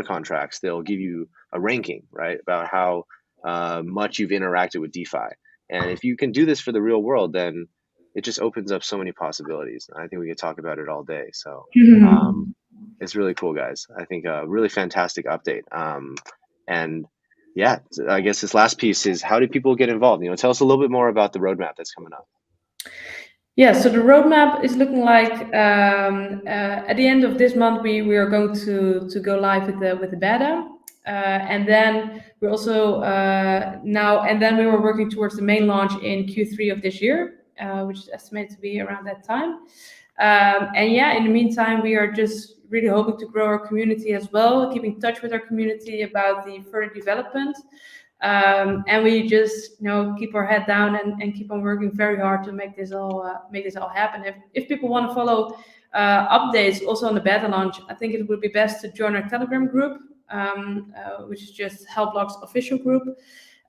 contracts, they'll give you a ranking, right, about how much you've interacted with DeFi. And if you can do this for the real world, then it just opens up so many possibilities. I think we could talk about it all day. So it's really cool, guys. I think a really fantastic update. And yeah, I guess this last piece is, how do people get involved? Tell us a little bit more about the roadmap that's coming up. Yeah, so the roadmap is looking like at the end of this month we are going to go live with the beta, and then we also we were working towards the main launch in Q3 of this year, which is estimated to be around that time. And yeah, in the meantime, we are just really hoping to grow our community as well, keep in touch with our community about the further development. And we just keep our head down and keep on working very hard to make this all happen. If people want to follow updates also on the beta launch, I think it would be best to join our Telegram group, which is just HealthBlocks official group,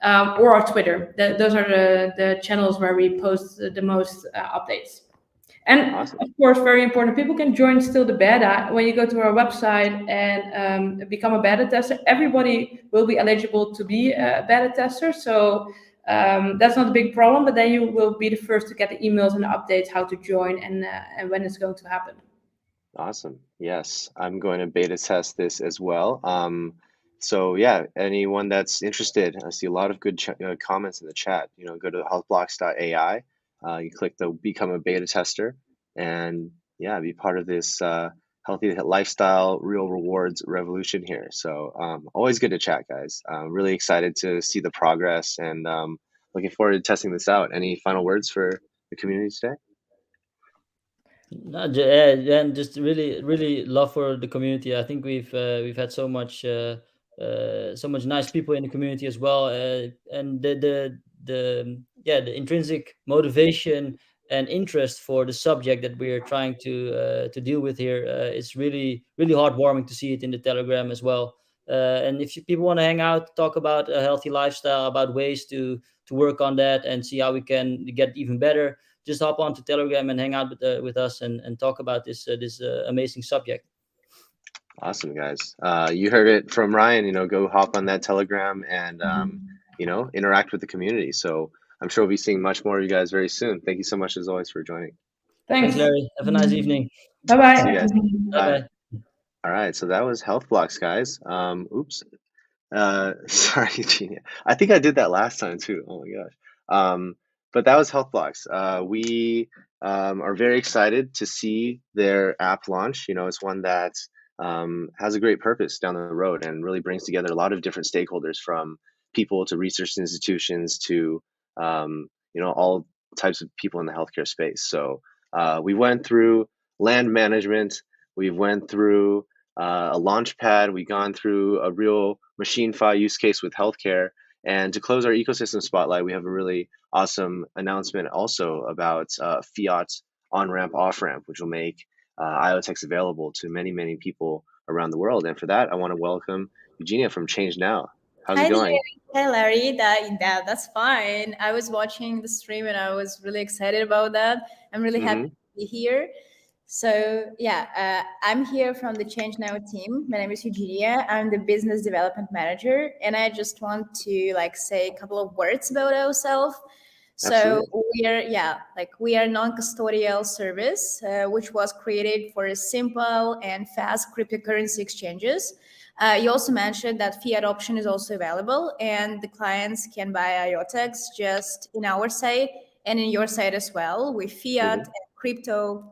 or our Twitter. Those are the channels where we post the most updates. And Awesome. of course, very important, people can join still the beta. When you go to our website and become a beta tester, everybody will be eligible to be a beta tester. So that's not a big problem, but then you will be the first to get the emails and the updates how to join and when it's going to happen. Awesome. Yes, I'm going to beta test this as well. So yeah, anyone that's interested, I see a lot of good comments in the chat. Go to healthblocks.ai. You click the become a beta tester, and yeah, be part of this healthy lifestyle, real rewards revolution here. So always good to chat, guys. Really excited to see the progress, and looking forward to testing this out. Any final words for the community today? No, and just really love for the community. I think we've had so much nice people in the community as well, and the intrinsic motivation and interest for the subject that we are trying to deal with here is really heartwarming to see it in the Telegram as well. And if people want to hang out, talk about a healthy lifestyle, about ways to work on that, and see how we can get even better, just hop onto Telegram and hang out with us and talk about this amazing subject. Awesome, guys. You heard it from Ryan. Go hop on that Telegram and interact with the community. So I'm sure we'll be seeing much more of you guys very soon. Thank you so much as always for joining. Thanks, Larry. Have a nice evening. Bye-bye. See you guys. Bye. All right, so that was HealthBlocks, guys. Oops. Sorry, Genia. I think I did that last time too. Oh my gosh. But that was HealthBlocks. We are very excited to see their app launch. It's one that has a great purpose down the road and really brings together a lot of different stakeholders, from people to research institutions to all types of people in the healthcare space. So we went through land management. We went through a launchpad. We've gone through a real machine-fi use case with healthcare. And to close our ecosystem spotlight, we have a really awesome announcement also about Fiat on-ramp, off-ramp, which will make IoTeX available to many, many people around the world. And for that, I want to welcome Eugenia from ChangeNOW. How's Hi it going? there. Hi, Larry. That's fine. I was watching the stream and I was really excited about that. I'm really happy Mm-hmm. to be here. So, yeah, I'm here from the ChangeNOW team. My name is Eugenia. I'm the business development manager, and I just want to say a couple of words about ourselves. So Absolutely. we are non-custodial service, which was created for simple and fast cryptocurrency exchanges. You also mentioned that fiat option is also available, and the clients can buy IoTeX just in our site and in your site as well with fiat Mm-hmm. and crypto.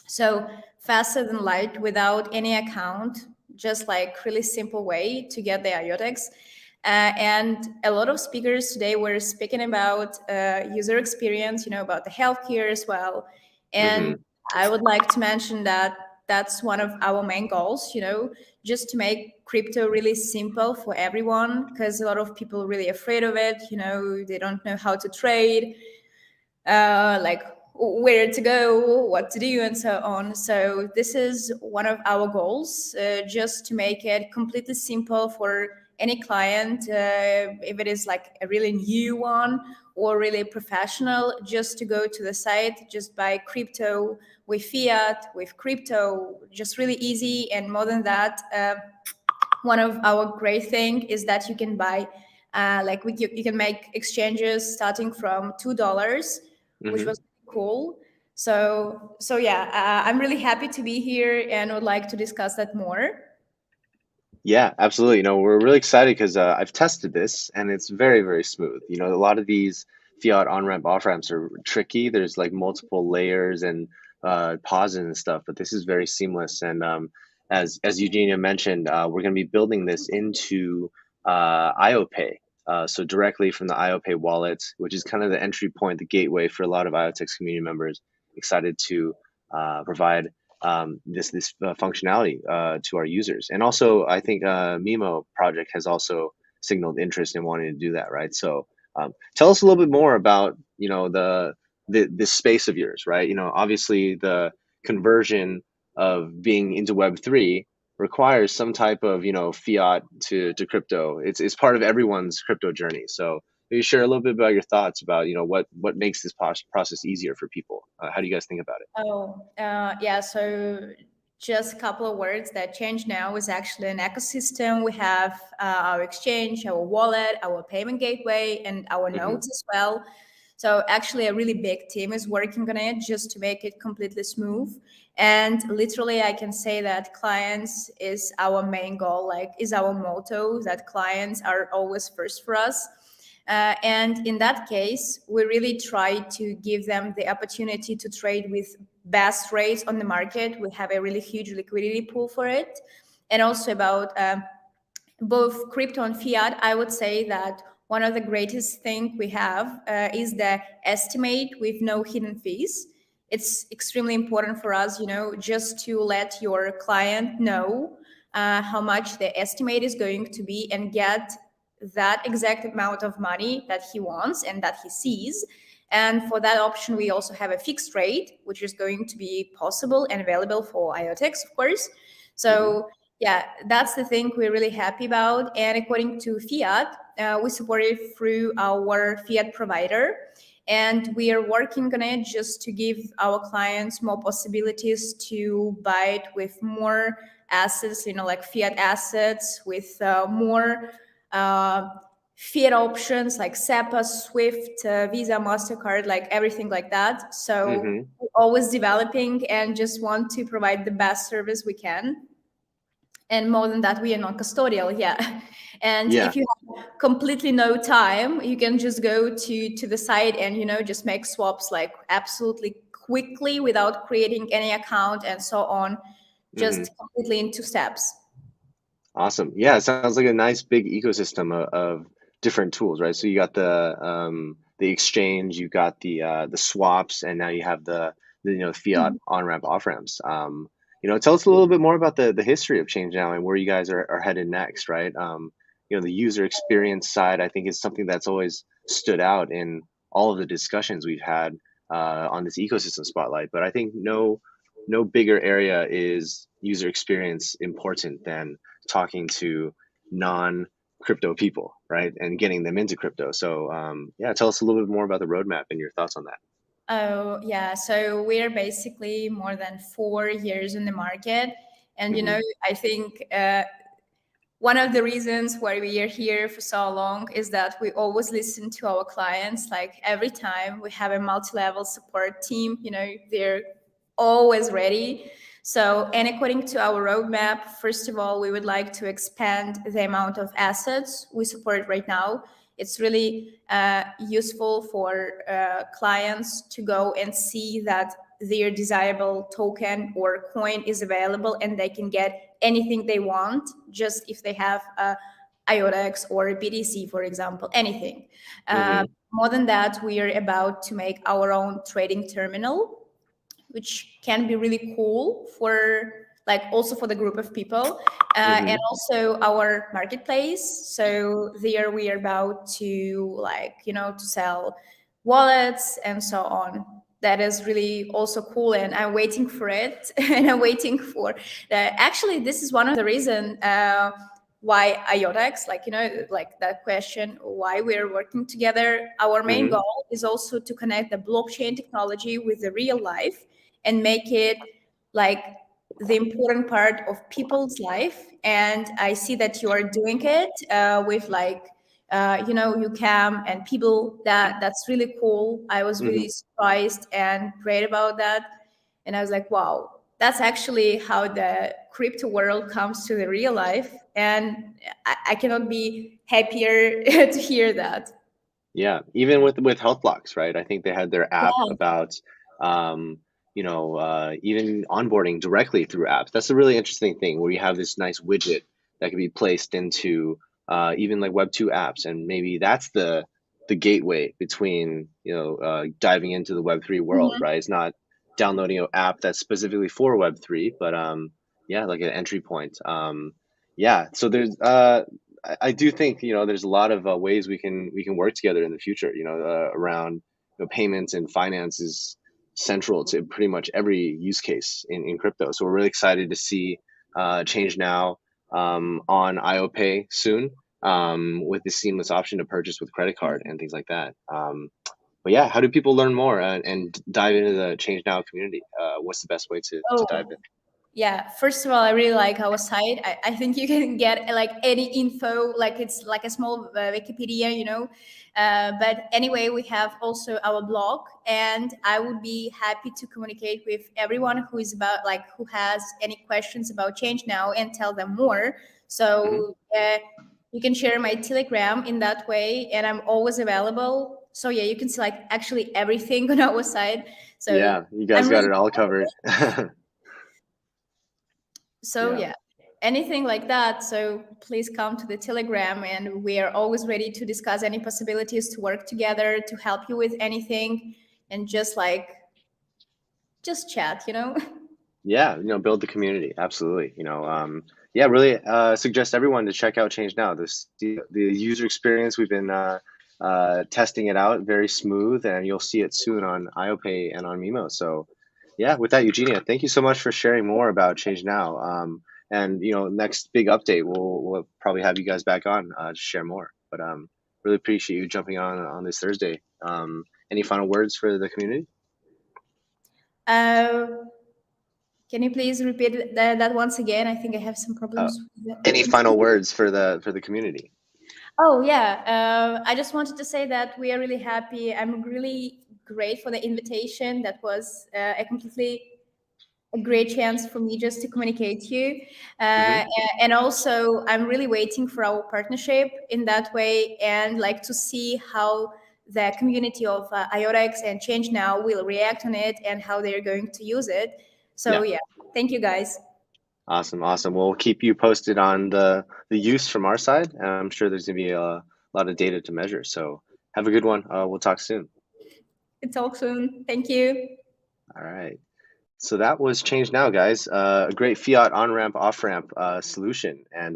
So faster than light without any account, just like really simple way to get the IoTeX. And a lot of speakers today were speaking about user experience, about the healthcare as well. Mm-hmm. And I would like to mention that that's one of our main goals, just to make crypto really simple for everyone, because a lot of people are really afraid of it. They don't know how to trade, like where to go, what to do, and so on. So this is one of our goals, just to make it completely simple for any client, if it is like a really new one or really professional, just to go to the site, just buy crypto with fiat, with crypto, just really easy. And more than that, one of our great thing is that you can buy you can make exchanges starting from $2, which Mm-hmm. was cool. So yeah, I'm really happy to be here and would like to discuss that more. Yeah, absolutely. We're really excited because I've tested this and it's very, very smooth. A lot of these fiat on-ramp, off-ramps are tricky. There's like multiple layers and pauses and stuff, but this is very seamless. And as Eugenia mentioned, we're going to be building this into IOPay. So directly from the IOPay wallet, which is kind of the entry point, the gateway for a lot of IoTeX community members. Excited to provide this functionality to our users. And also, I think Mimo project has also signaled interest in wanting to do that, right? So tell us a little bit more about this space of yours, right? Obviously the conversion of being into Web3 requires some type of fiat to crypto. It's part of everyone's crypto journey. So maybe share a little bit about your thoughts about what makes this process easier for people. How do you guys think about it? Yeah. So just a couple of words that ChangeNOW is actually an ecosystem. We have our exchange, our wallet, our payment gateway, and our Mm-hmm. nodes as well. So actually, a really big team is working on it just to make it completely smooth. And literally, I can say that clients is our main goal, like is our motto, that clients are always first for us. And in that case, we really try to give them the opportunity to trade with best rates on the market. We have a really huge liquidity pool for it. And also about both crypto and fiat, I would say that one of the greatest thing we have is the estimate with no hidden fees. It's extremely important for us, just to let your client know how much the estimate is going to be and get that exact amount of money that he wants and that he sees. And for that option, we also have a fixed rate, which is going to be possible and available for IoTeX, of course. So yeah, that's the thing we're really happy about. And according to Fiat, we support it through our Fiat provider. And we are working on it just to give our clients more possibilities to buy it with more assets, like fiat assets, with more fiat options like SEPA, Swift, Visa, MasterCard, like everything like that. So Mm-hmm. we're always developing and just want to provide the best service we can. And more than that, we are non-custodial, yeah. And Yeah. if you have completely no time, you can just go to the site and just make swaps like absolutely quickly without creating any account and so on, Mm-hmm. just completely in 2 steps. Awesome. Yeah, it sounds like a nice big ecosystem of different tools, right? So you got the exchange, you got the swaps, and now you have the fiat on ramp off ramps. Tell us a little bit more about the history of ChangeNOW and where you guys are headed next, right? The user experience side, I think, is something that's always stood out in all of the discussions we've had on this ecosystem spotlight. But I think no bigger area is user experience important than talking to non crypto people, right? And getting them into crypto. So yeah, tell us a little bit more about the roadmap and your thoughts on that. Oh, yeah. So we're basically more than 4 years in the market. And, you know, I think one of the reasons why we are here for so long is that we always listen to our clients. Like every time we have a multi-level support team, you know, they're always ready. So, and according to our roadmap, first of all, we would like to expand the amount of assets we support right now. It's really useful for clients to go and see that their desirable token or coin is available and they can get anything they want just if they have a IoTeX or a BTC, for example, anything. More than that, we are about to make our own trading terminal, which can be really cool for like also for the group of people, and also our marketplace. So there we are about to like, you know, to sell wallets and so on. That is really also cool, and I'm waiting for it. And I'm waiting for that. Actually, this is one of the reason why IoTeX, like, you know, like that question, why we're working together. Our main goal is also to connect the blockchain technology with the real life and make it like the important part of people's life. And I see that you are doing it with like, you know, you can and people that's really cool. I was really surprised and great about that. And I was like, wow, that's actually how the crypto world comes to the real life. And I cannot be happier to hear that. Yeah, even with HealthBlocks, right? I think they had their app Yeah. about you know, even onboarding directly through apps. That's a really interesting thing where you have this nice widget that can be placed into even like Web2 apps, and maybe that's the gateway between, you know, diving into the Web3 world, right? It's not downloading an app that's specifically for Web3, but yeah, like an entry point. Yeah, so there's I do think, you know, there's a lot of ways we can work together in the future. You know, around, you know, payments and finance is central to pretty much every use case in crypto. So we're really excited to see ChangeNOW on IoPay soon, with the seamless option to purchase with credit card and things like that. But yeah, how do people learn more and dive into the ChangeNOW community? What's the best way to dive in? Yeah, first of all, I really like our site. I think you can get like any info, like it's like a small Wikipedia, you know. But anyway, we have also our blog, and I would be happy to communicate with everyone who is about like who has any questions about ChangeNOW and tell them more. So you can share my Telegram in that way, and I'm always available. So yeah, you can see like actually everything on our site. So Yeah, you guys I'm got really it all covered. So Yeah. yeah, anything like that. So please come to the Telegram, and we are always ready to discuss any possibilities to work together to help you with anything, and just chat, you know. Yeah, you know, build the community. Absolutely. You know, yeah, really suggest everyone to check out ChangeNOW. The user experience, we've been testing it out, very smooth, and you'll see it soon on IoPay and on Mimo. So yeah, with that, Eugenia, thank you so much for sharing more about ChangeNOW. And you know, next big update, we'll probably have you guys back on to share more. But really appreciate you jumping on this Thursday. Any final words for the community? Can you please repeat that once again? I think I have some problems with Any the final internet. words for the community? Oh yeah, I just wanted to say that we are really happy. I'm really great for the invitation. That was a great chance for me just to communicate to you. Mm-hmm. And also, I'm really waiting for our partnership in that way, and like to see how the community of IoTeX and ChangeNOW will react on it and how they're going to use it. So Yeah. yeah, thank you guys. Awesome. Awesome. We'll keep you posted on the use from our side. And I'm sure there's gonna be a lot of data to measure. So have a good one. We'll talk soon. Talk soon. Thank you. All right. So that was ChangeNOW, guys. A great Fiat on-ramp, off-ramp solution. And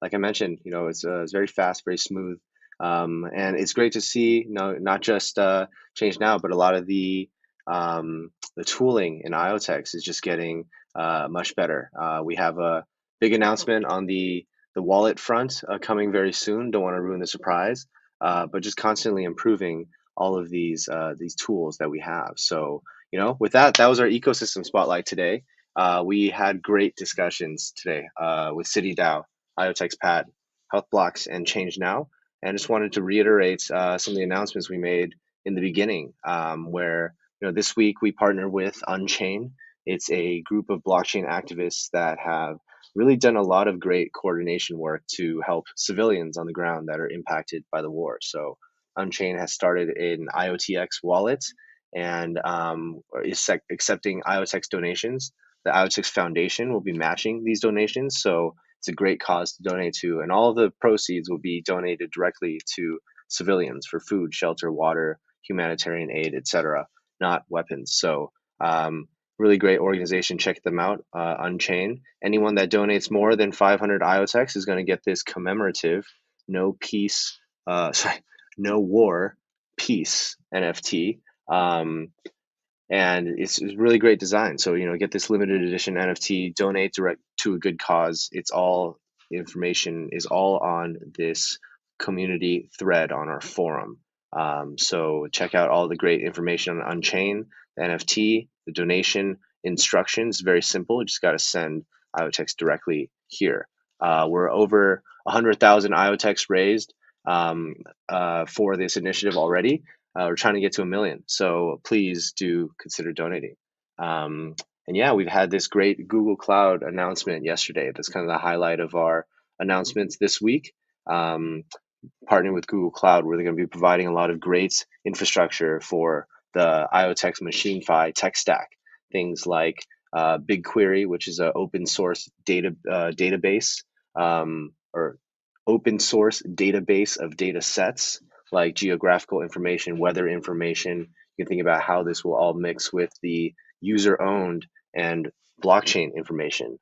like I mentioned, you know, it's very fast, very smooth. And it's great to see, you know, not just ChangeNOW, but a lot of the tooling in IoTeX is just getting much better. We have a big announcement on the wallet front coming very soon. Don't want to ruin the surprise, but just constantly improving all of these tools that we have. So, with that was our ecosystem spotlight today. We had great discussions today with CityDAO, IoTeXPad, HealthBlocks, and ChangeNOW. And just wanted to reiterate some of the announcements we made in the beginning, where this week we partner with Unchain. It's a group of blockchain activists that have really done a lot of great coordination work to help civilians on the ground that are impacted by the war. So Unchain has started an IoTeX wallet and is accepting IoTeX donations. The IoTeX Foundation will be matching these donations. So it's a great cause to donate to. And all of the proceeds will be donated directly to civilians for food, shelter, water, humanitarian aid, etc., not weapons. So really great organization. Check them out, Unchain. Anyone that donates more than 500 IoTeX is going to get this commemorative no war, peace NFT. And it's really great design. So, get this limited edition NFT, donate direct to a good cause. Information is all on this community thread on our forum. So check out all the great information on Unchain, the NFT, the donation instructions. Very simple. You just got to send IoTeX directly here. We're over 100,000 IoTeX raised for this initiative already. We're trying to get to 1 million. So please do consider donating. And yeah, we've had this great Google Cloud announcement yesterday. That's kind of the highlight of our announcements this week. Partnering with Google Cloud, where they're going to be providing a lot of great infrastructure for the IoTeX MachineFi tech stack. Things like BigQuery, which is an open source database, or open source database of data sets like geographical information, weather information. You can think about how this will all mix with the user-owned and blockchain information.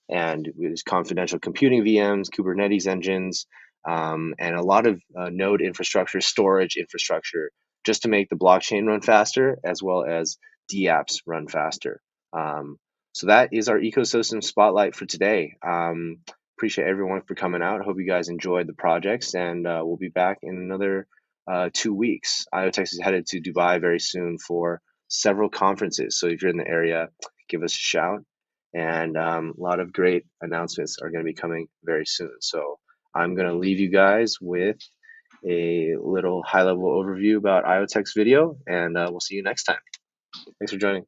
And there's confidential computing VMs, Kubernetes engines, and a lot of node infrastructure, storage infrastructure, just to make the blockchain run faster, as well as dApps run faster. So that is our ecosystem spotlight for today. Appreciate everyone for coming out. I hope you guys enjoyed the projects, and we'll be back in another 2 weeks. IoTeX is headed to Dubai very soon for several conferences. So if you're in the area, give us a shout. And a lot of great announcements are going to be coming very soon. So I'm going to leave you guys with a little high-level overview about IoTeX video, and we'll see you next time. Thanks for joining.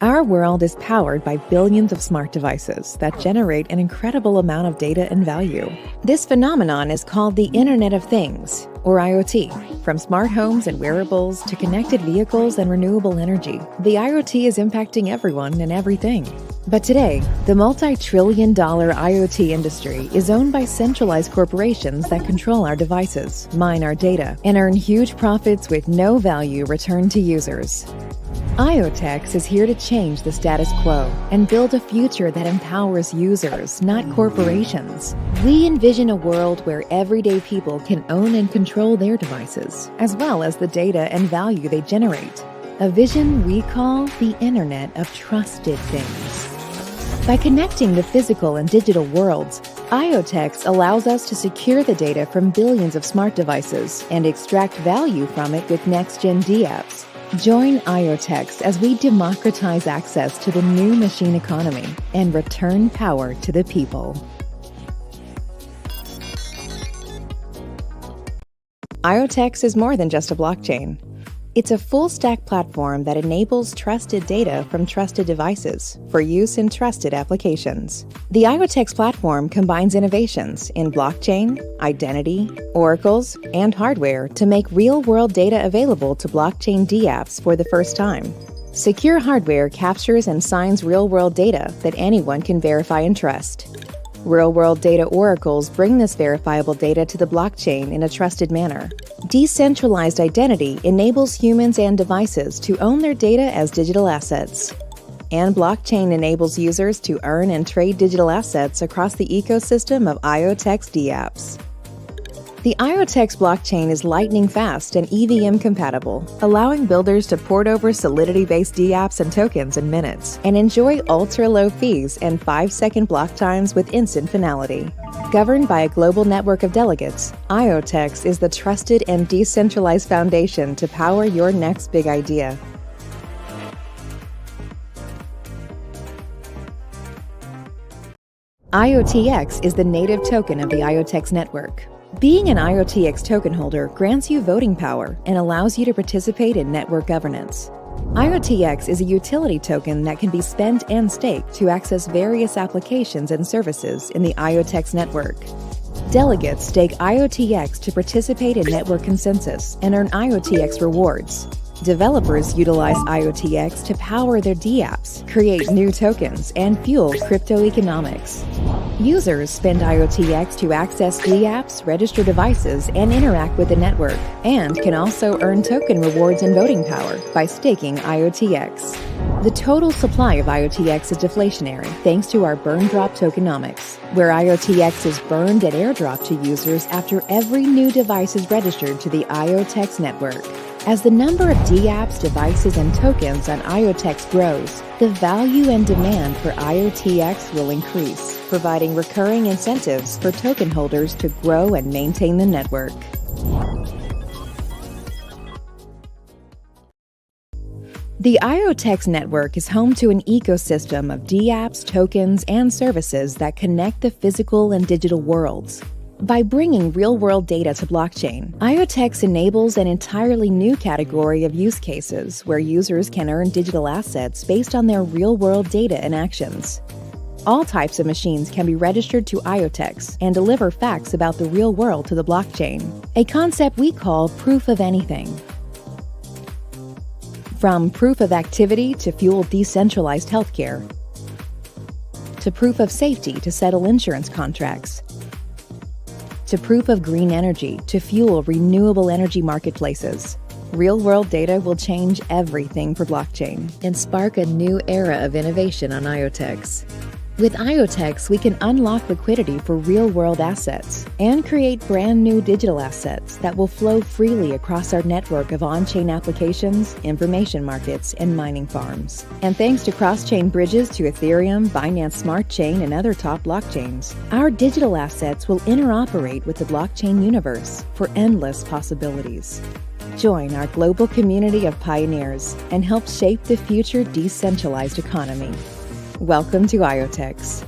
Our world is powered by billions of smart devices that generate an incredible amount of data and value. This phenomenon is called the Internet of Things, or IoT. From smart homes and wearables to connected vehicles and renewable energy, the IoT is impacting everyone and everything. But today, the multi-trillion-dollar IoT industry is owned by centralized corporations that control our devices, mine our data, and earn huge profits with no value returned to users. IoTeX is here to change the status quo and build a future that empowers users, not corporations. We envision a world where everyday people can own and control their devices, as well as the data and value they generate. A vision we call the Internet of Trusted Things. By connecting the physical and digital worlds, IoTeX allows us to secure the data from billions of smart devices and extract value from it with next-gen dApps. Join IoTeX as we democratize access to the new machine economy and return power to the people. IoTeX is more than just a blockchain. It's a full-stack platform that enables trusted data from trusted devices for use in trusted applications. The IoTeX platform combines innovations in blockchain, identity, oracles, and hardware to make real-world data available to blockchain dApps for the first time. Secure hardware captures and signs real-world data that anyone can verify and trust. Real-world data oracles bring this verifiable data to the blockchain in a trusted manner. Decentralized identity enables humans and devices to own their data as digital assets. And blockchain enables users to earn and trade digital assets across the ecosystem of IoTeX dApps. The IoTeX blockchain is lightning fast and EVM compatible, allowing builders to port over Solidity-based dApps and tokens in minutes and enjoy ultra-low fees and 5-second block times with instant finality. Governed by a global network of delegates, IoTeX is the trusted and decentralized foundation to power your next big idea. IoTeX is the native token of the IoTeX network. Being an IoTeX token holder grants you voting power and allows you to participate in network governance. IoTeX is a utility token that can be spent and staked to access various applications and services in the IoTeX network. Delegates stake IoTeX to participate in network consensus and earn IoTeX rewards. Developers utilize IoTeX to power their dApps, create new tokens, and fuel crypto economics. Users spend IoTeX to access dApps, register devices, and interact with the network, and can also earn token rewards and voting power by staking IoTeX. The total supply of IoTeX is deflationary thanks to our burn drop tokenomics, where IoTeX is burned and airdropped to users after every new device is registered to the IoTeX network. As the number of dApps, devices, and tokens on IoTeX grows, the value and demand for IoTeX will increase, providing recurring incentives for token holders to grow and maintain the network. The IoTeX network is home to an ecosystem of dApps, tokens, and services that connect the physical and digital worlds. By bringing real-world data to blockchain, IoTeX enables an entirely new category of use cases where users can earn digital assets based on their real-world data and actions. All types of machines can be registered to IoTeX and deliver facts about the real world to the blockchain, a concept we call proof of anything. From proof of activity to fuel decentralized healthcare, to proof of safety to settle insurance contracts, to proof of green energy to fuel renewable energy marketplaces. Real-world data will change everything for blockchain and spark a new era of innovation on IoTeX. With IoTeX, we can unlock liquidity for real-world assets and create brand new digital assets that will flow freely across our network of on-chain applications, information markets, and mining farms. And thanks to cross-chain bridges to Ethereum, Binance Smart Chain, and other top blockchains, our digital assets will interoperate with the blockchain universe for endless possibilities. Join our global community of pioneers and help shape the future decentralized economy. Welcome to IoTeX.